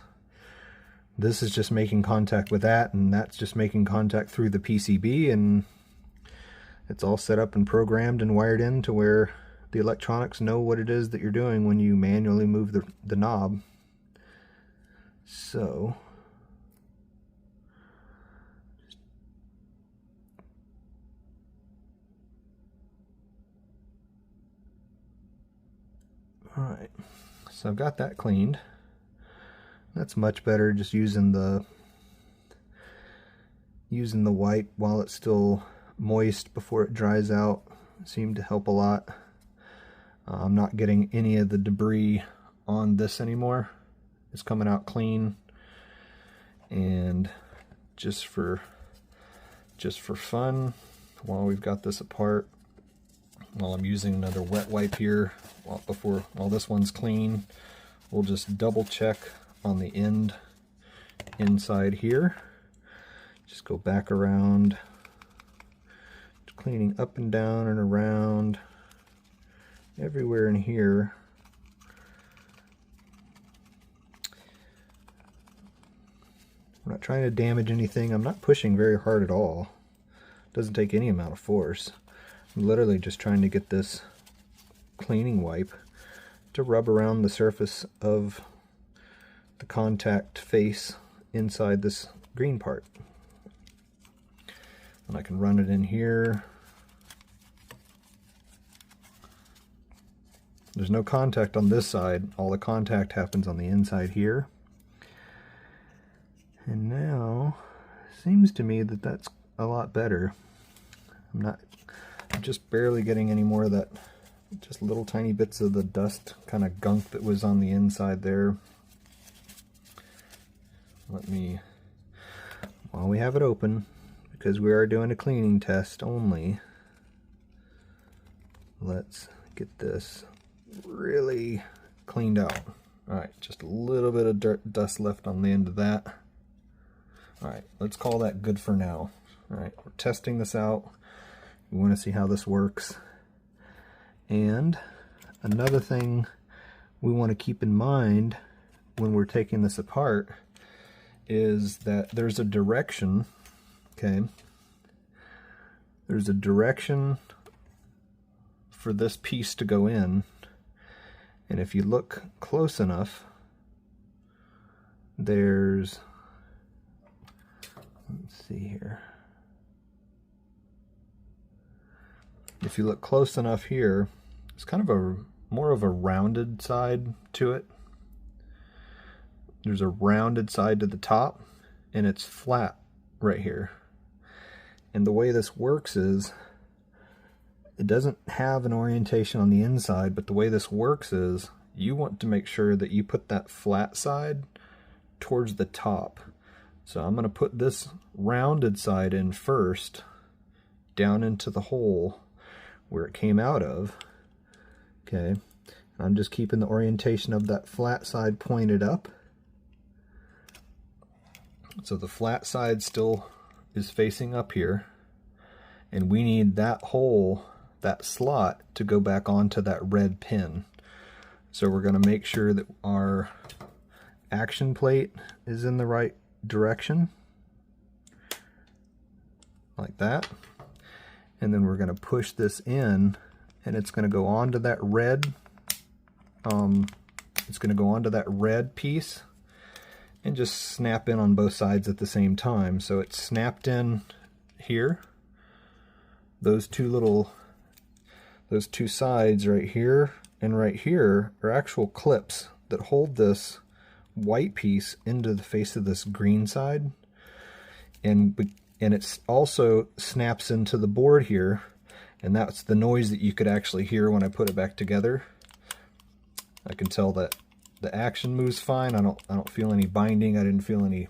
This is just making contact with that, and that's just making contact through the PCB, and it's all set up and programmed and wired in to where the electronics know what it is that you're doing when you manually move the knob. So alright, so I've got that cleaned. That's much better, just using the wipe while it's still moist before it dries out. Seemed to help a lot. I'm not getting any of the debris on this anymore. It's coming out clean. And just for fun, while we've got this apart, while I'm using another wet wipe here, while this one's clean, we'll just double check on the inside here. Just go back around, just cleaning up and down and around everywhere in here. I'm not trying to damage anything. I'm not pushing very hard at all. Doesn't take any amount of force. I'm literally just trying to get this cleaning wipe to rub around the surface of the contact face inside this green part. And I can run it in here. There's no contact on this side. All the contact happens on the inside here. And now, it seems to me that that's a lot better. I'm just barely getting any more of that, just little tiny bits of the dust kind of gunk that was on the inside there. While we have it open, because we are doing a cleaning test only, let's get this really cleaned out. Alright, just a little bit of dust left on the end of that. Alright, let's call that good for now. Alright, we're testing this out. We want to see how this works. And another thing we want to keep in mind when we're taking this apart is that there's a direction, okay? There's a direction for this piece to go in, and if you look close enough, there's, let's see here. If you look close enough here, it's kind of more of a rounded side to it. There's a rounded side to the top, and it's flat right here. And the way this works is, it doesn't have an orientation on the inside, but the way this works is, you want to make sure that you put that flat side towards the top. So I'm going to put this rounded side in first, down into the hole where it came out of. Okay, I'm just keeping the orientation of that flat side pointed up. So the flat side still is facing up here, and we need that hole, that slot, to go back onto that red pin. So we're going to make sure that our action plate is in the right direction, like that. And then we're going to push this in, and it's going to go onto that red, it's going to go onto that red piece, and just snap in on both sides at the same time. So it's snapped in here. Those two sides right here and right here are actual clips that hold this white piece into the face of this green side, and it also snaps into the board here, and that's the noise that you could actually hear when I put it back together. I can tell that the action moves fine. I don't feel any binding. I didn't feel any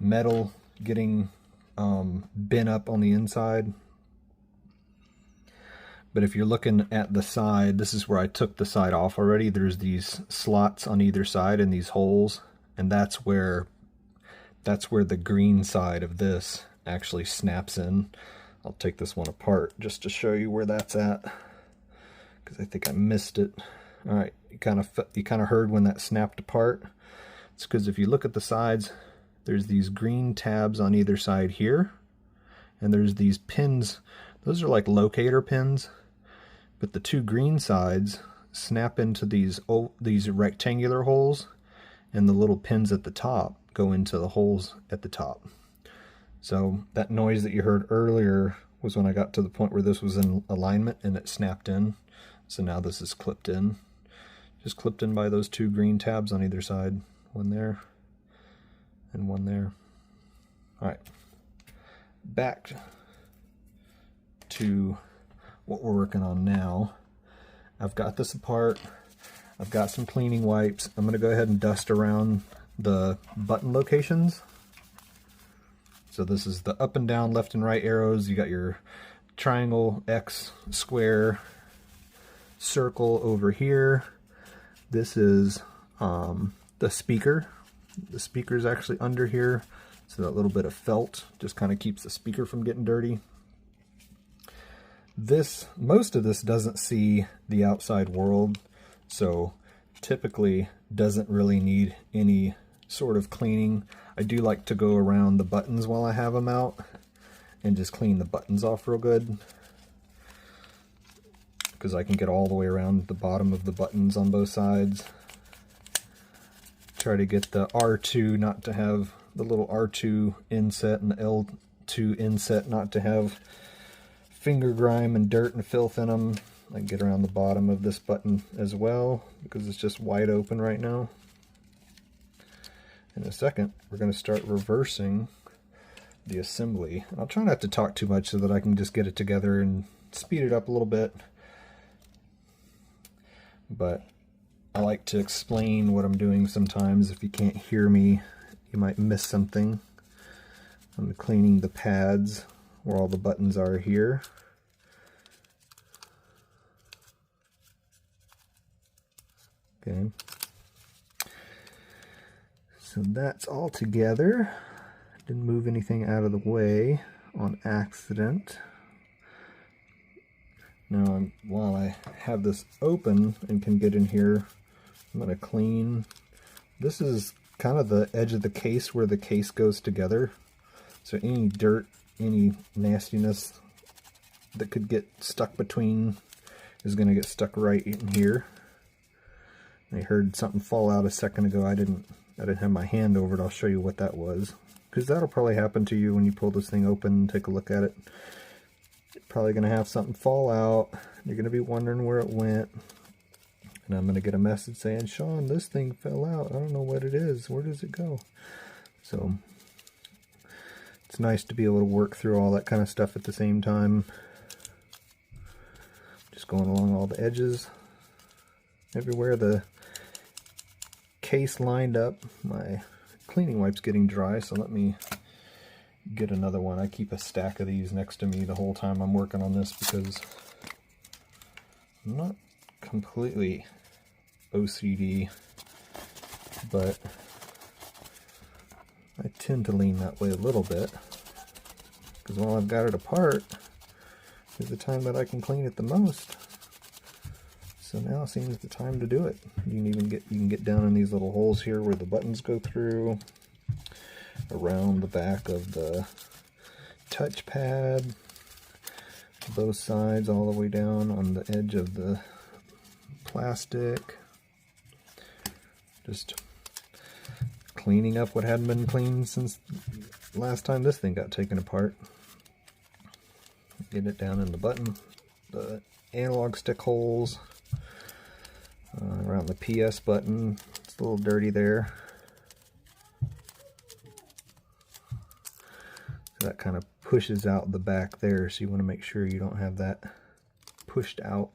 metal getting bent up on the inside. But if you're looking at the side, this is where I took the side off already. There's these slots on either side and these holes, and that's where the green side of this actually snaps in. I'll take this one apart just to show you where that's at, because I think I missed it. All right, you kind of heard when that snapped apart. It's because if you look at the sides, there's these green tabs on either side here, and there's these pins. Those are like locator pins, but the two green sides snap into these rectangular holes, and the little pins at the top go into the holes at the top. So that noise that you heard earlier was when I got to the point where this was in alignment and it snapped in. So now this is clipped in. Just clipped in by those two green tabs on either side. One there and one there. All right, back to what we're working on now. I've got this apart. I've got some cleaning wipes. I'm going to go ahead and dust around the button locations. So this is the up and down, left and right arrows. You got your triangle, X, square, circle over here. This is the speaker. The speaker is actually under here, so that little bit of felt just kind of keeps the speaker from getting dirty. Most of this doesn't see the outside world, so typically doesn't really need any sort of cleaning. I do like to go around the buttons while I have them out and just clean the buttons off real good, because I can get all the way around the bottom of the buttons on both sides. Try to get the R2 not to have the little R2 inset, and the L2 inset not to have finger grime and dirt and filth in them. I can get around the bottom of this button as well, because it's just wide open right now. In a second, we're going to start reversing the assembly. I'll try not to talk too much so that I can just get it together and speed it up a little bit. But I like to explain what I'm doing sometimes. If you can't hear me, you might miss something. I'm cleaning the pads where all the buttons are here. Okay. So that's all together. Didn't move anything out of the way on accident. Now, while I have this open and can get in here, I'm going to clean This is kind of the edge of the case where the case goes together. So any dirt, any nastiness that could get stuck between is going to get stuck right in here. I heard something fall out a second ago. I didn't have my hand over it. I'll show you what that was, because that'll probably happen to you when you pull this thing open and take a look at it. You're probably going to have something fall out. You're going to be wondering where it went. And I'm going to get a message saying, Sean, this thing fell out. I don't know what it is. Where does it go? So it's nice to be able to work through all that kind of stuff at the same time. Just going along all the edges. Everywhere the case lined up. My cleaning wipe's getting dry, so let me get another one. I keep a stack of these next to me the whole time I'm working on this because I'm not completely OCD, but I tend to lean that way a little bit, because while I've got it apart is the time that I can clean it the most. So now seems the time to do it. You can get down in these little holes here where the buttons go through, around the back of the touchpad, both sides, all the way down on the edge of the plastic. Just cleaning up what hadn't been cleaned since last time this thing got taken apart. Get it down in the button, the analog stick holes, around the PS button. It's a little dirty there. So that kind of pushes out the back there, so you want to make sure you don't have that pushed out.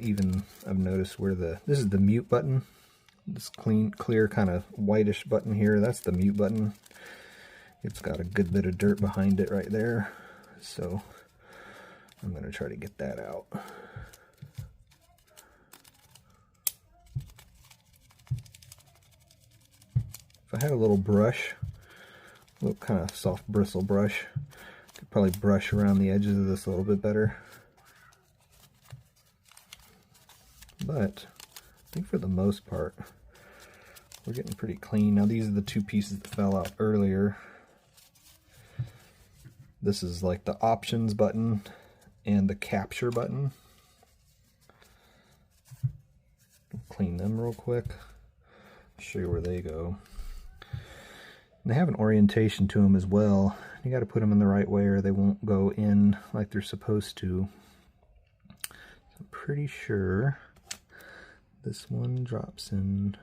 Even I've noticed where this is the mute button. This clear kind of whitish button here, that's the mute button. It's got a good bit of dirt behind it right there. So I'm going to try to get that out. If I had a little brush, a little kind of soft bristle brush, I could probably brush around the edges of this a little bit better. But I think for the most part, we're getting pretty clean. Now these are the two pieces that fell out earlier. This is like the options button and the capture button. Clean them real quick. Show you where they go. And they have an orientation to them as well. You got to put them in the right way or they won't go in like they're supposed to. So I'm pretty sure this one drops in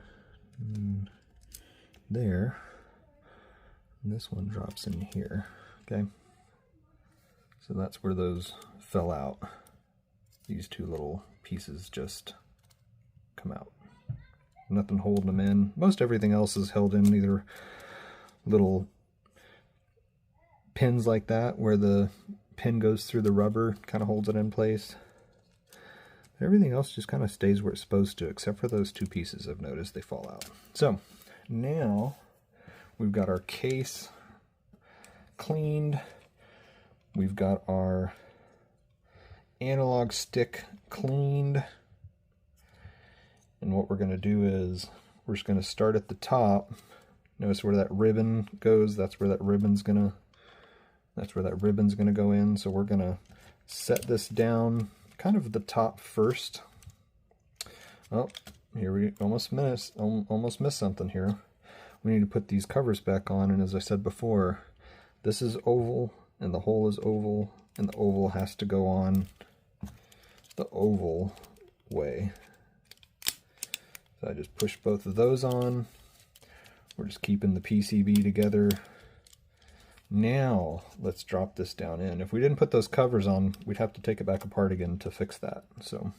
there, and this one drops in here. Okay, so that's where those fell out. These two little pieces just come out. Nothing holding them in. Most everything else is held in, either little pins like that where the pin goes through the rubber, kind of holds it in place. Everything else just kind of stays where it's supposed to, except for those two pieces I've noticed they fall out. So now we've got our case cleaned. We've got our analog stick cleaned. And what we're going to do is we're just going to start at the top. Notice where that ribbon goes. That's where that ribbon's going to go in. So we're going to set this down kind of the top first. Oh, here we almost missed something here. We need to put these covers back on, and as I said before, this is oval and the hole is oval, and the oval has to go on the oval way. So I just push both of those on. We're just keeping the PCB together. Now let's drop this down in. If we didn't put those covers on, we'd have to take it back apart again to fix that. So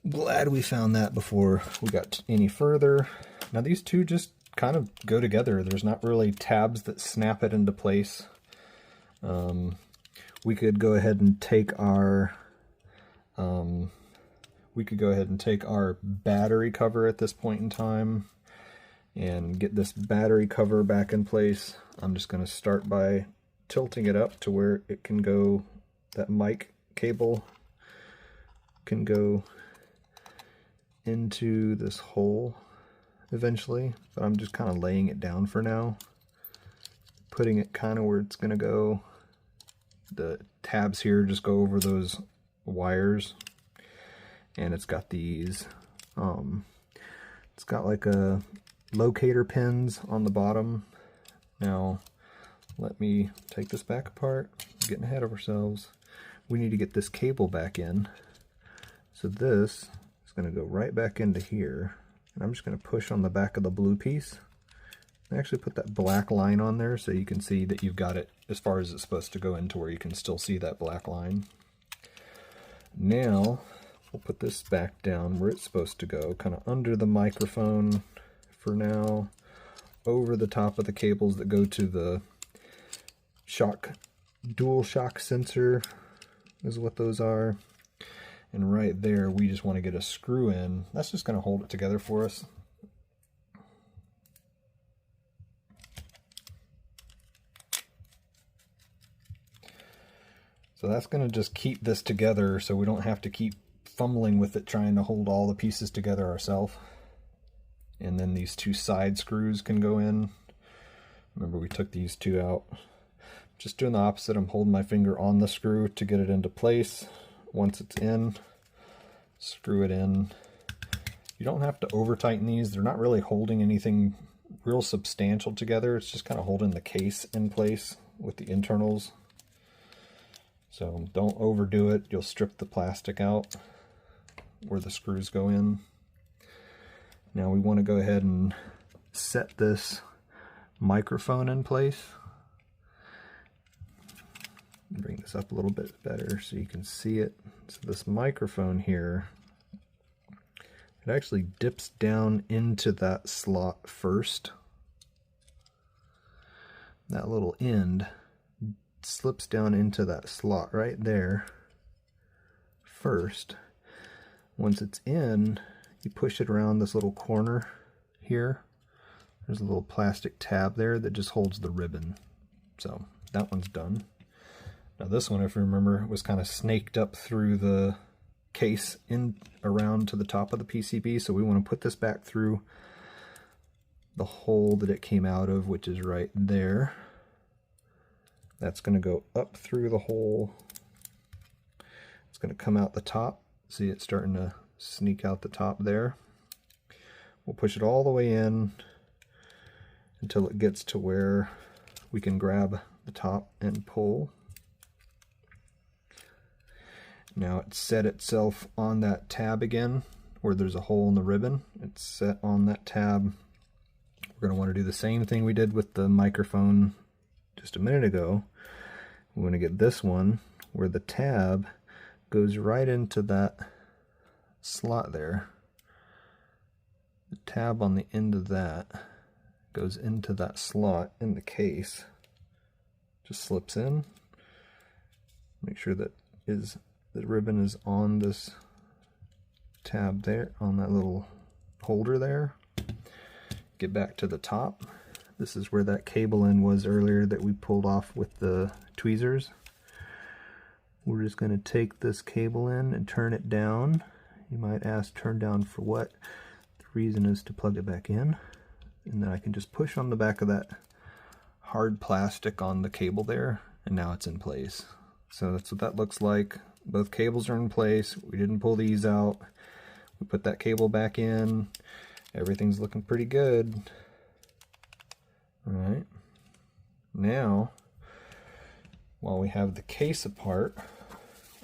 glad we found that before we got any further. Now these two just kind of go together. There's not really tabs that snap it into place. We could go ahead and take our battery cover at this point in time and get this battery cover back in place. I'm just going to start by tilting it up to where it can go, that mic cable can go into this hole eventually, but I'm just kind of laying it down for now, putting it kind of where it's going to go. The tabs here just go over those wires, and it's got these it's got like a locator pins on the bottom. Now let me take this back apart. We're getting ahead of ourselves. We need to get this cable back in. So this is going to go right back into here, and I'm just going to push on the back of the blue piece. I actually put that black line on there so you can see that you've got it as far as it's supposed to go into, where you can still see that black line. Now we'll put this back down where it's supposed to go, kind of under the microphone for now, over the top of the cables that go to the dual shock sensor is what those are. And right there, we just want to get a screw in. That's just going to hold it together for us. So that's going to just keep this together so we don't have to keep fumbling with it trying to hold all the pieces together ourselves. And then these two side screws can go in. Remember, we took these two out. Just doing the opposite. I'm holding my finger on the screw to get it into place. Once it's in, screw it in. You don't have to over tighten these. They're not really holding anything real substantial together. It's just kind of holding the case in place with the internals. So don't overdo it. You'll strip the plastic out where the screws go in. Now we want to go ahead and set this microphone in place. Bring this up a little bit better so you can see it. So this microphone here, it actually dips down into that slot first. That little end slips down into that slot right there first. Once it's in, you push it around this little corner here. There's a little plastic tab there that just holds the ribbon. So that one's done. Now this one, if you remember, was kind of snaked up through the case in around to the top of the PCB, so we want to put this back through the hole that it came out of, which is right there. That's going to go up through the hole. It's going to come out the top. See, it's starting to sneak out the top there. We'll push it all the way in until it gets to where we can grab the top and pull. Now it's set itself on that tab again, where there's a hole in the ribbon. It's set on that tab. We're going to want to do the same thing we did with the microphone just a minute ago. We want to get this one where the tab goes right into that slot there. The tab on the end of that goes into that slot in the case. Just slips in. Make sure that the ribbon is on this tab there, on that little holder there. Get back to the top. This is where that cable end was earlier that we pulled off with the tweezers. We're just going to take this cable in and turn it down. You might ask, turn down for what? The reason is to plug it back in. And then I can just push on the back of that hard plastic on the cable there, and now it's in place. So that's what that looks like. Both cables are in place. We didn't pull these out. We put that cable back in. Everything's looking pretty good. Alright. Now, while we have the case apart,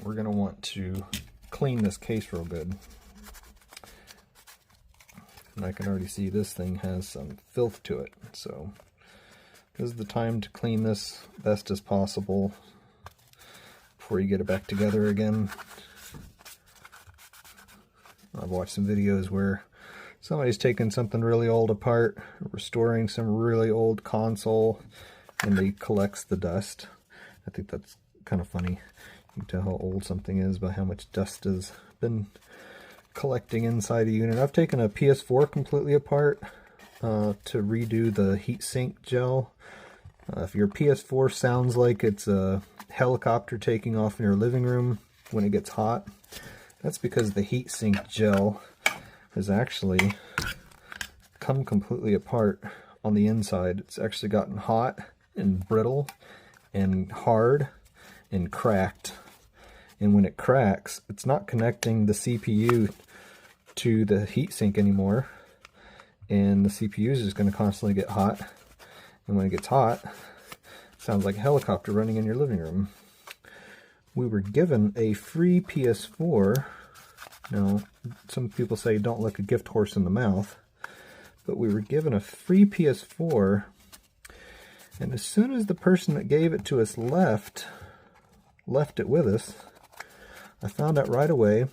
we're going to want to clean this case real good. And I can already see this thing has some filth to it. So, this is the time to clean this best as possible before you get it back together again. I've watched some videos where somebody's taken something really old apart, restoring some really old console, and they collects the dust. I think that's kind of funny. You can tell how old something is by how much dust has been collecting inside a unit. I've taken a PS4 completely apart to redo the heatsink gel. If your PS4 sounds like it's a helicopter taking off in your living room when it gets hot, that's because the heatsink gel has actually come completely apart on the inside. It's actually gotten hot and brittle and hard and cracked. And when it cracks, it's not connecting the CPU to the heatsink anymore. And the CPU is just going to constantly get hot. And when it gets hot, it sounds like a helicopter running in your living room. We were given a free PS4. Now, some people say don't look a gift horse in the mouth. But we were given a free PS4. And as soon as the person that gave it to us left it with us, I found out right away,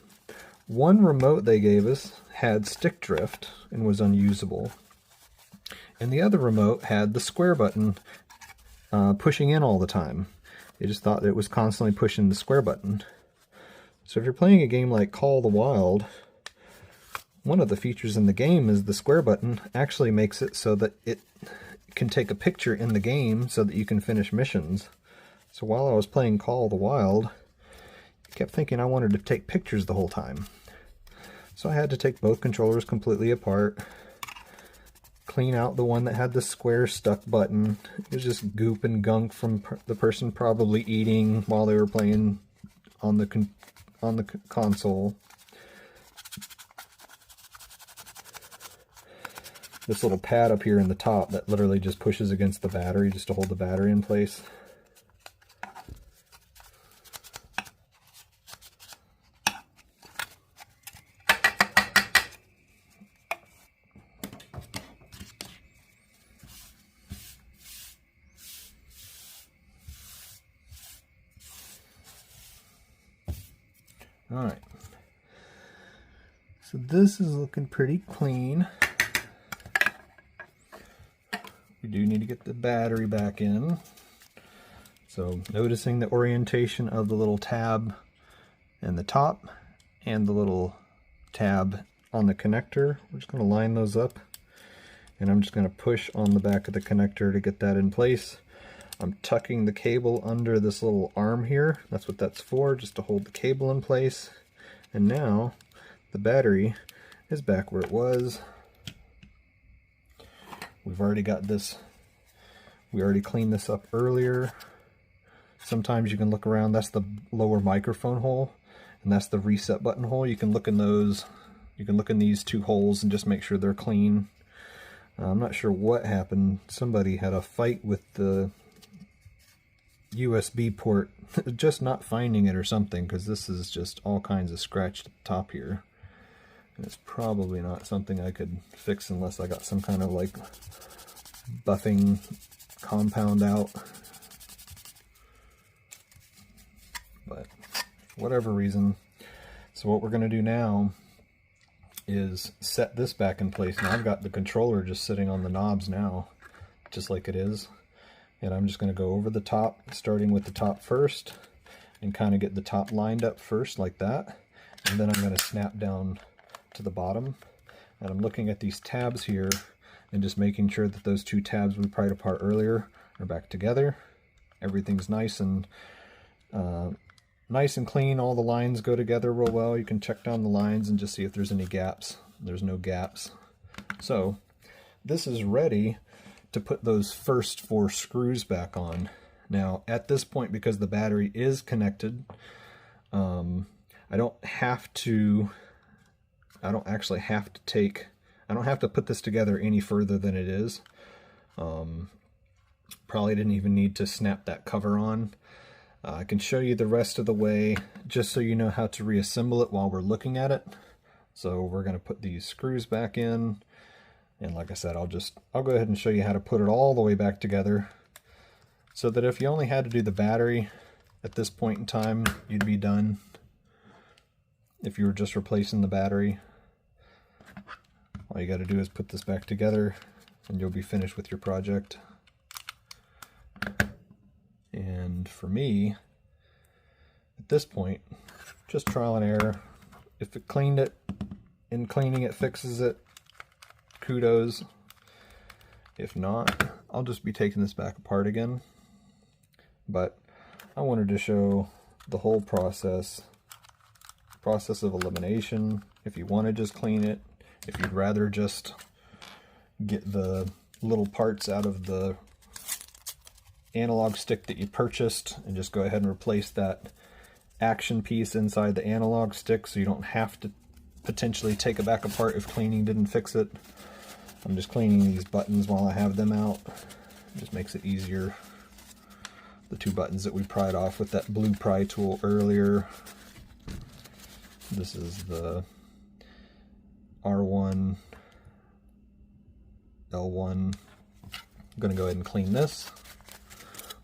one remote they gave us had stick drift and was unusable. And the other remote had the square button pushing in all the time. They just thought that it was constantly pushing the square button. So if you're playing a game like Call of the Wild, one of the features in the game is the square button actually makes it so that it can take a picture in the game so that you can finish missions. So while I was playing Call of the Wild, I kept thinking I wanted to take pictures the whole time. So I had to take both controllers completely apart, clean out the one that had the square stuck button. It was just goop and gunk from the person probably eating while they were playing on the console. This little pad up here in the top that literally just pushes against the battery just to hold the battery in place. Alright, so this is looking pretty clean. We do need to get the battery back in. So noticing the orientation of the little tab in the top and the little tab on the connector, we're just going to line those up. And I'm just going to push on the back of the connector to get that in place. I'm tucking the cable under this little arm here. That's what that's for, just to hold the cable in place. And now the battery is back where it was. We've already got this, we already cleaned this up earlier. Sometimes you can look around, that's the lower microphone hole, and that's the reset button hole. You can look in those, you can look in these two holes and just make sure they're clean. I'm not sure what happened. Somebody had a fight with the USB port, just not finding it or something, because this is just all kinds of scratched at the top here. And it's probably not something I could fix unless I got some kind of like buffing compound out. But for whatever reason. So what we're going to do now is set this back in place. Now I've got the controller just sitting on the knobs now, just like it is. And I'm just going to go over the top, starting with the top first, and kind of get the top lined up first like that. And then I'm going to snap down to the bottom. And I'm looking at these tabs here and just making sure that those two tabs we pried apart earlier are back together. Everything's nice and clean. All the lines go together real well. You can check down the lines and just see if there's any gaps. There's no gaps. So this is ready to put those first 4 screws back on. Now at this point, because the battery is connected, I don't have to put this together any further than it is. Probably didn't even need to snap that cover on. I can show you the rest of the way just so you know how to reassemble it while we're looking at it. So we're going to put these screws back in. And like I said, I'll go ahead and show you how to put it all the way back together, so that if you only had to do the battery at this point in time, you'd be done. If you were just replacing the battery, all you got to do is put this back together and you'll be finished with your project. And for me, at this point, just trial and error. If it cleaned it, and cleaning it fixes it, kudos. If not, I'll just be taking this back apart again. But I wanted to show the whole process of elimination. If you want to just clean it, If you'd rather just get the little parts out of the analog stick that you purchased and just go ahead and replace that action piece inside the analog stick so you don't have to potentially take it back apart if cleaning didn't fix it. I'm just cleaning these buttons while I have them out. It just makes it easier. The two buttons that we pried off with that blue pry tool earlier. This is the R1, L1. I'm gonna go ahead and clean this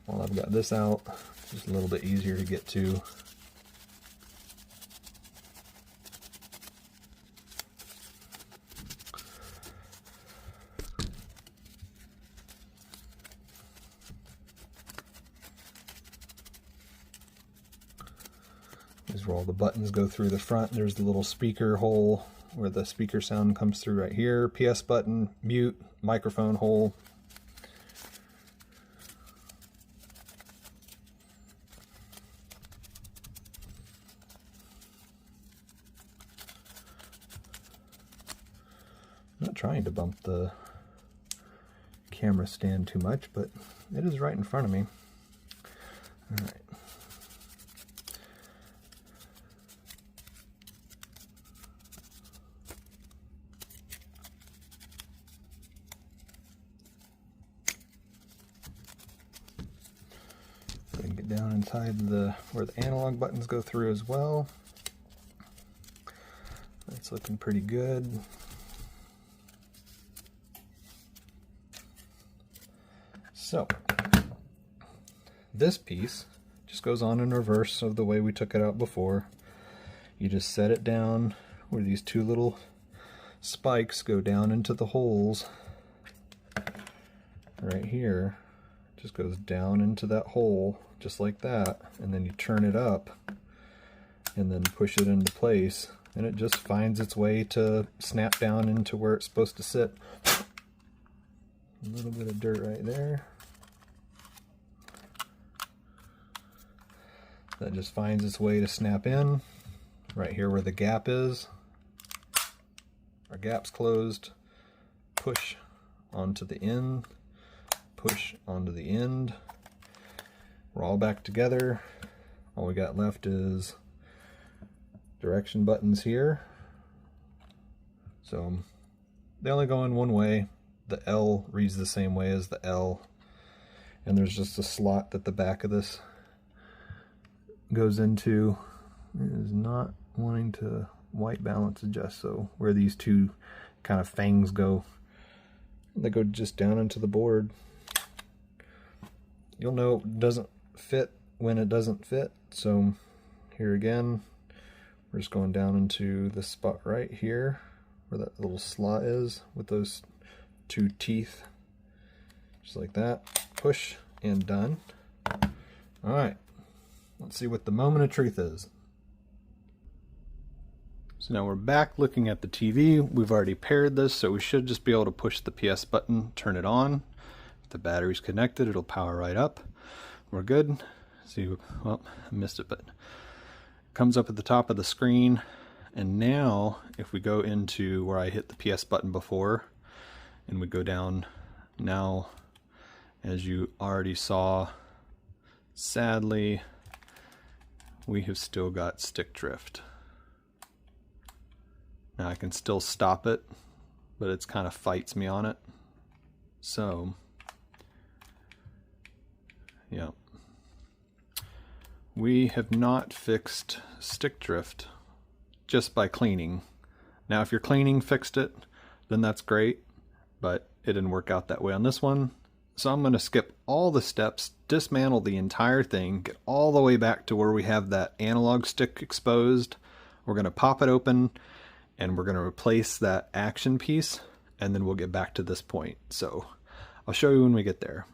while I've got this out. Just a little bit easier to get to. This is where all the buttons go through the front. There's the little speaker hole where the speaker sound comes through right here. PS button, mute, microphone hole. I'm not trying to bump the camera stand too much, but it is right in front of me. All right. Get down inside where the analog buttons go through as well. That's looking pretty good. So this piece just goes on in reverse of the way we took it out before. You just set it down where these two little spikes go down into the holes right here. Just goes down into that hole just like that, and then you turn it up and then push it into place, and it just finds its way to snap down into where it's supposed to sit. A little bit of dirt right there. That just finds its way to snap in right here where the gap is. Our gap's closed. Push onto the end. Push onto the end. We're all back together. All we got left is direction buttons here. So they only go in one way. The L reads the same way as the L. And there's just a slot that the back of this goes into. It is not wanting to white balance adjust, so where these two kind of fangs go, they go just down into the board. You'll know it doesn't fit when it doesn't fit. So here again, we're just going down into the spot right here where that little slot is with those two teeth, just like that. Push and done. All right, let's see what the moment of truth is. So now we're back looking at the TV. We've already paired this, so we should just be able to push the PS button, turn it on. If the battery's connected, it'll power right up. We're good. See, well, I missed it, but it comes up at the top of the screen. And now, if we go into where I hit the PS button before, and we go down, now, as you already saw, sadly, we have still got stick drift. Now I can still stop it, but it's kind of fights me on it. So, yeah. We have not fixed stick drift just by cleaning. Now if your cleaning fixed it, then that's great, but it didn't work out that way on this one. So I'm going to skip all the steps, dismantle the entire thing, get all the way back to where we have that analog stick exposed. We're going to pop it open, and we're going to replace that action piece, and then we'll get back to this point. So I'll show you when we get there.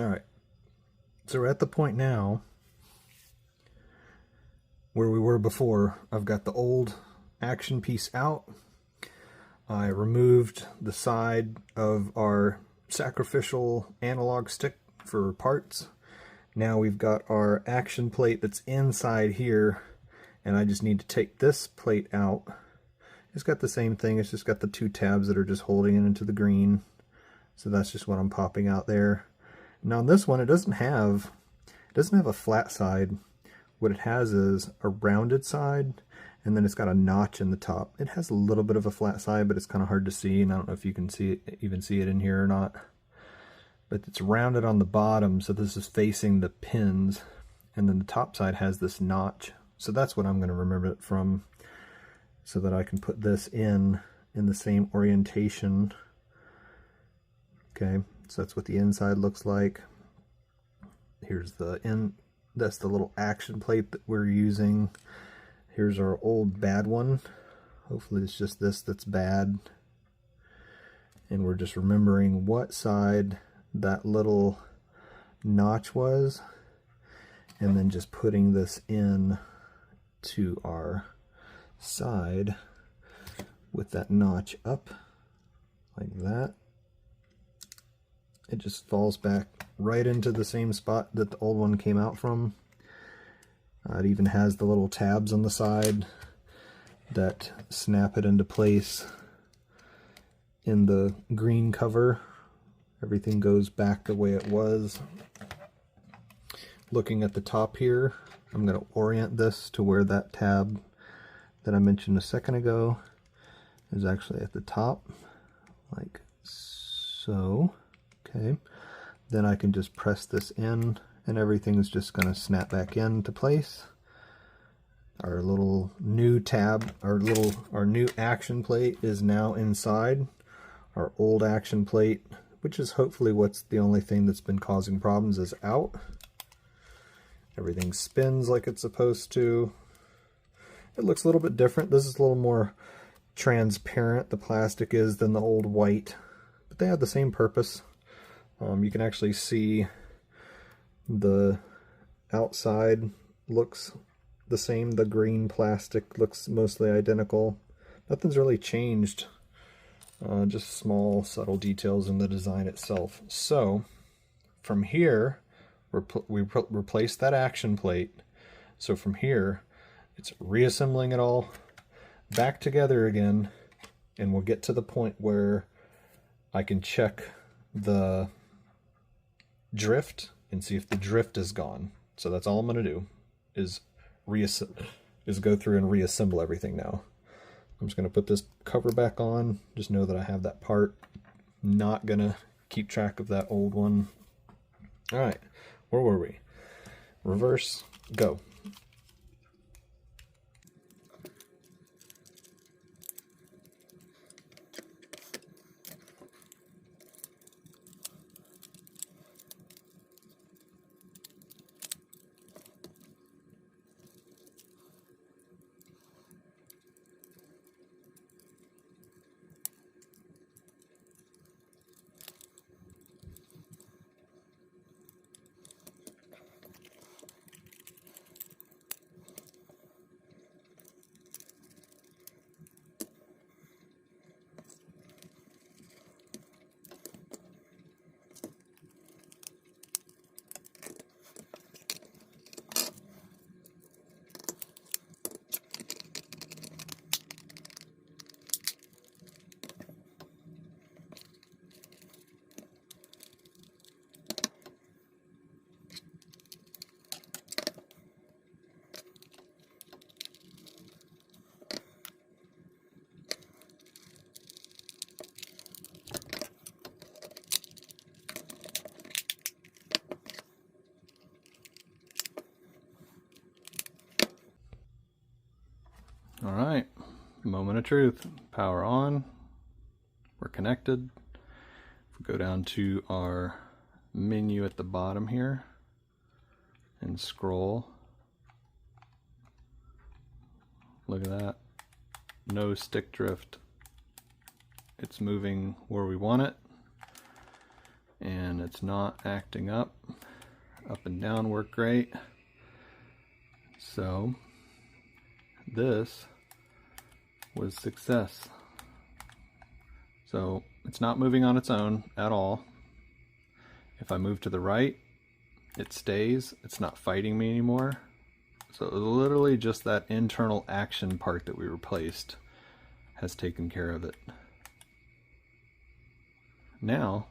Alright, so we're at the point now where we were before. I've got the old action piece out. I removed the side of our sacrificial analog stick for parts. Now we've got our action plate that's inside here, and I just need to take this plate out. It's got the same thing, it's just got the two tabs that are just holding it into the green. So that's just what I'm popping out there. Now this one, it doesn't have a flat side. What it has is a rounded side, and then it's got a notch in the top. It has a little bit of a flat side, but it's kind of hard to see, and I don't know if you can see it, even see it in here or not. But it's rounded on the bottom, so this is facing the pins, and then the top side has this notch. So that's what I'm going to remember it from, so that I can put this in the same orientation. Okay, so that's what the inside looks like. Here's that's the little action plate that we're using. Here's our old bad one. Hopefully it's just this that's bad. And we're just remembering what side that little notch was, and then just putting this in to our side with that notch up like that. It just falls back right into the same spot that the old one came out from. It even has the little tabs on the side that snap it into place in the green cover. Everything goes back the way it was. Looking at the top here, I'm going to orient this to where that tab that I mentioned a second ago is actually at the top, like so. Okay, then I can just press this in and everything is just going to snap back into place. Our little new tab, our new action plate is now inside. Our old action plate, which is hopefully what's the only thing that's been causing problems, is out. Everything spins like it's supposed to. It looks a little bit different. This is a little more transparent, the plastic is, than the old white, but they have the same purpose. You can actually see the outside looks the same. The green plastic looks mostly identical. Nothing's really changed. Just small subtle details in the design itself. So from here, we replaced that action plate. So from here, it's reassembling it all back together again, and we'll get to the point where I can check the drift and see if the drift is gone. So that's all I'm going to do is go through and reassemble everything now. I'm just going to put this cover back on. Just know that I have that part. Not going to keep track of that old one. All right, where were we? Reverse, go. All right, moment of truth. Power on. We're connected. If we go down to our menu at the bottom here and scroll, look at that. No stick drift. It's moving where we want it. and it's not acting up. Up and down work great. So this was success. So it's not moving on its own at all. If I move to the right, it stays. It's not fighting me anymore. So it was literally just that internal action part that we replaced has taken care of it. Now,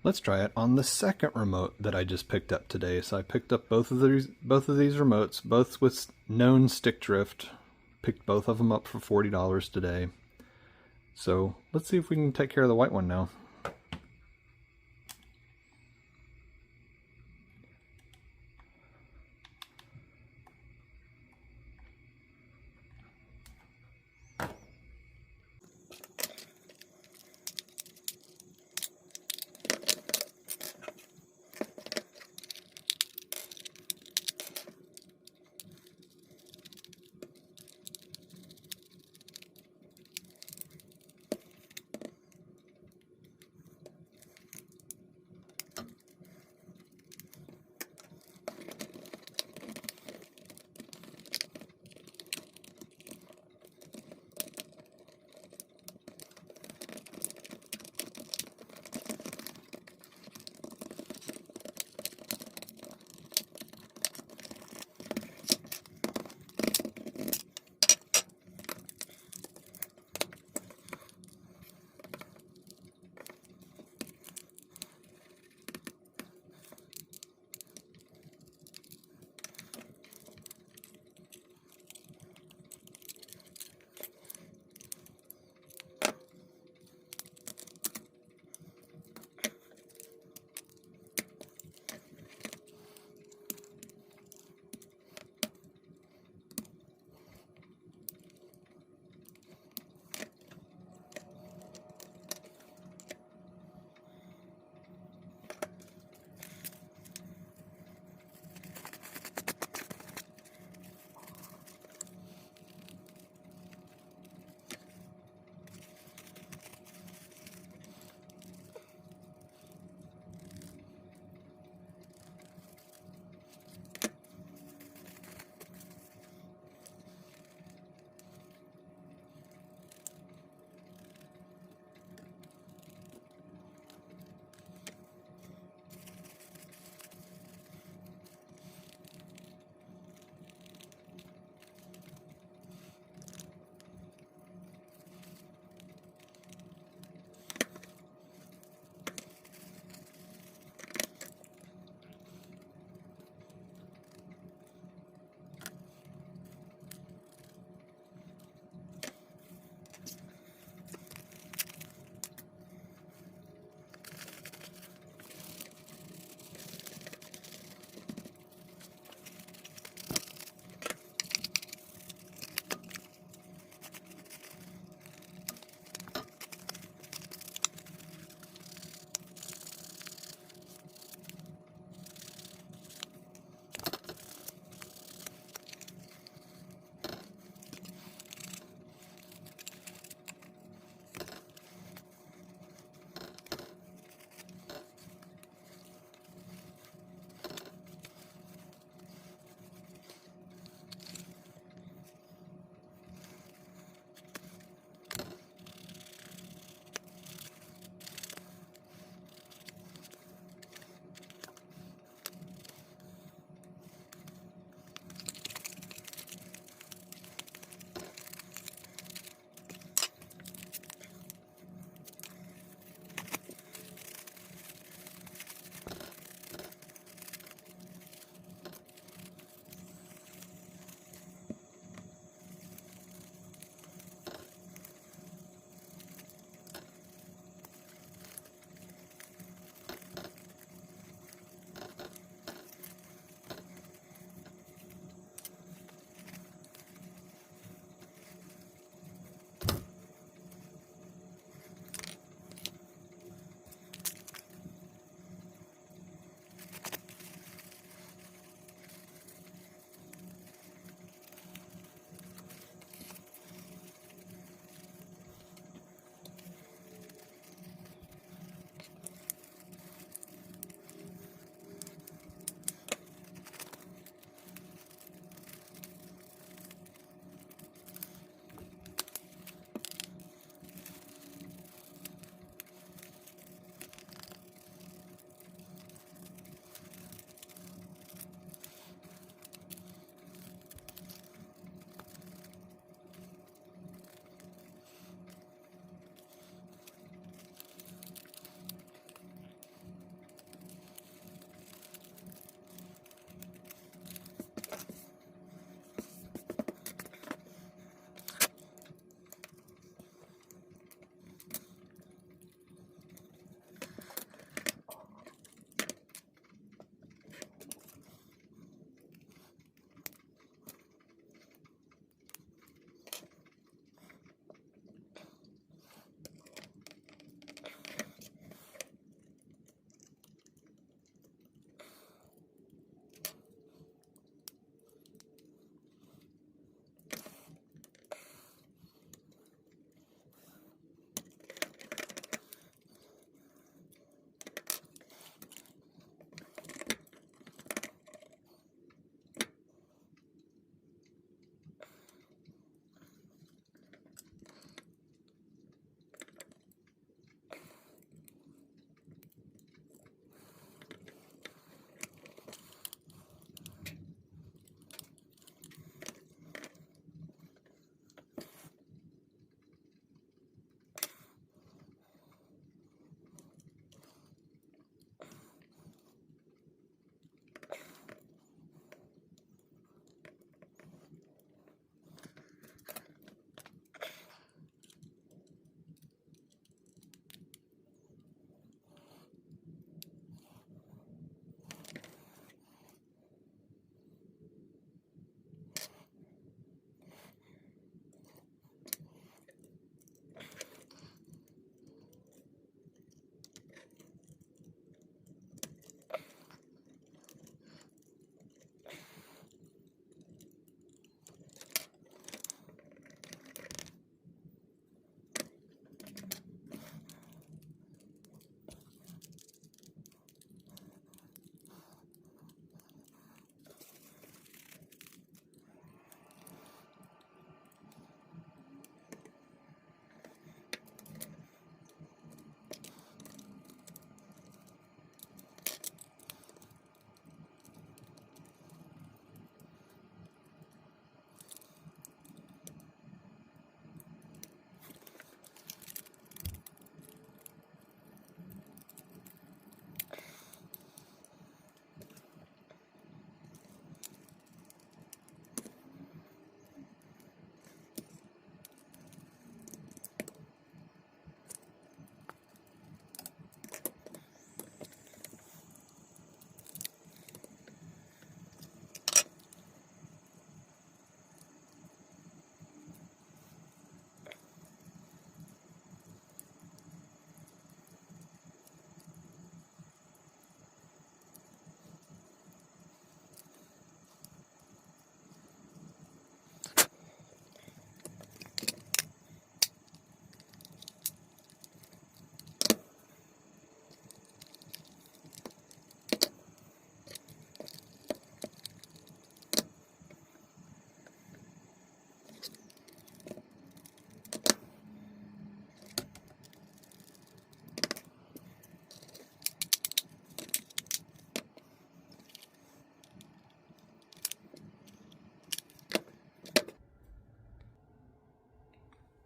let's try it on the second remote that I just picked up today. So I picked up both of these remotes, both with known stick drift. Picked both of them up for $40 today. So let's see if we can take care of the white one now.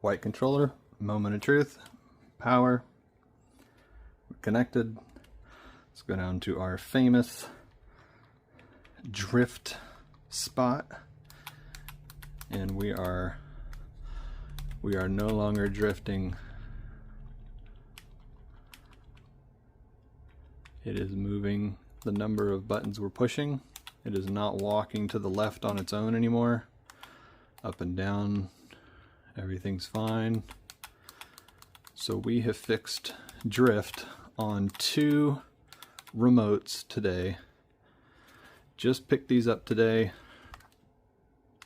white controller, moment of truth, power, connected. Let's go down to our famous drift spot, and we are no longer drifting. It is moving the number of buttons we're pushing. It is not walking to the left on its own anymore. Up and down, everything's fine. So we have fixed drift on 2 remotes today. Just picked these up today.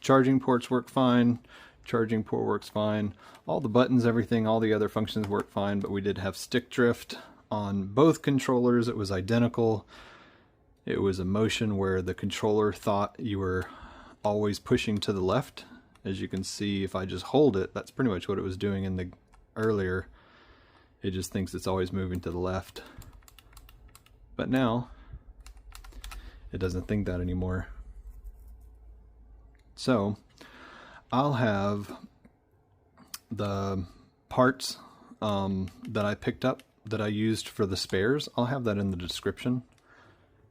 Charging ports work fine. Charging port works fine. All the buttons, everything, all the other functions work fine, but we did have stick drift on both controllers. It was identical. It was a motion where the controller thought you were always pushing to the left. As you can see, if I just hold it, that's pretty much what it was doing in the earlier. It just thinks it's always moving to the left. But now, it doesn't think that anymore. So, I'll have the parts that I picked up that I used for the spares. I'll have that in the description.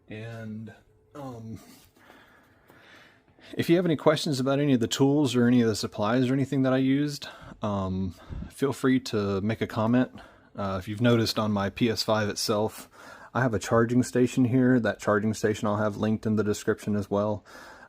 And if you have any questions about any of the tools or any of the supplies or anything that I used, feel free to make a comment. If you've noticed on my PS5 itself, I have a charging station here. That charging station I'll have linked in the description as well.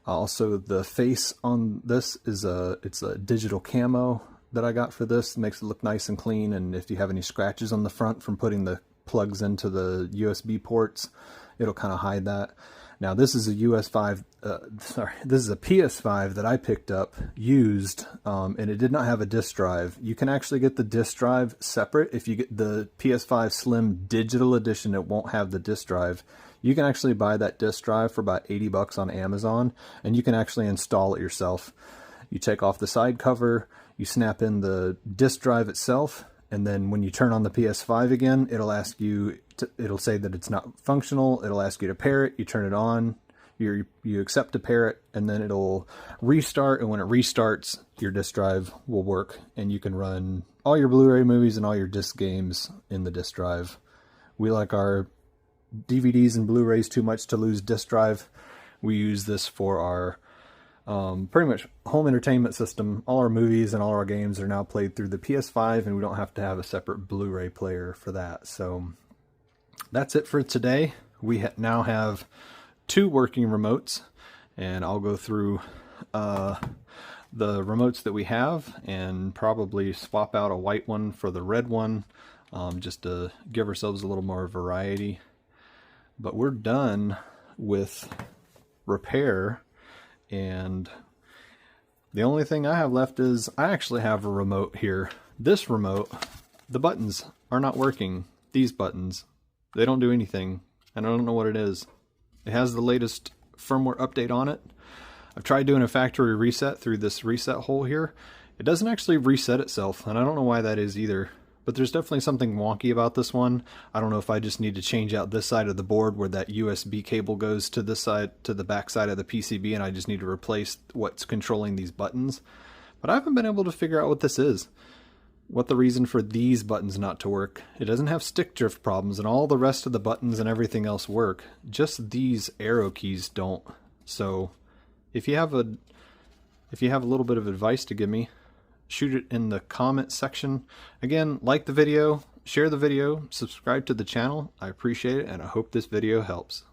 Also, the face on this is it's a digital camo that I got for this. It makes it look nice and clean, and if you have any scratches on the front from putting the plugs into the USB ports, it'll kind of hide that. Now this is a this is a PS5 that I picked up used, and it did not have a disk drive. You can actually get the disk drive separate. If you get the PS5 Slim Digital Edition, it won't have the disk drive. You can actually buy that disk drive for about 80 bucks on Amazon, and you can actually install it yourself. You take off the side cover, you snap in the disk drive itself, and then when you turn on the PS5 again, it'll ask you it'll say that it's not functional. It'll ask you to pair it. You turn it on, you accept to pair it, and then it'll restart. And when it restarts, your disk drive will work, and you can run all your Blu-ray movies and all your disc games in the disk drive. We like our DVDs and Blu-rays too much to lose disk drive. We use this for our pretty much home entertainment system. All our movies and all our games are now played through the PS5, and we don't have to have a separate Blu-ray player for that. So that's it for today. We now have 2 working remotes, and I'll go through the remotes that we have and probably swap out a white one for the red one, just to give ourselves a little more variety. But we're done with repair, and the only thing I have left is I actually have a remote here. This remote, the buttons are not working. These buttons, they don't do anything, and I don't know what it is. It has the latest firmware update on it. I've tried doing a factory reset through this reset hole here. It doesn't actually reset itself, and I don't know why that is either. But there's definitely something wonky about this one. I don't know if I just need to change out this side of the board where that USB cable goes to this side, to the back side of the PCB, and I just need to replace what's controlling these buttons. But I haven't been able to figure out what this is. What the reason for these buttons not to work. It doesn't have stick drift problems, and all the rest of the buttons and everything else work. Just these arrow keys don't. So if you have a little bit of advice to give me, shoot it in the comment section. Again, like the video, share the video, subscribe to the channel. I appreciate it, and I hope this video helps.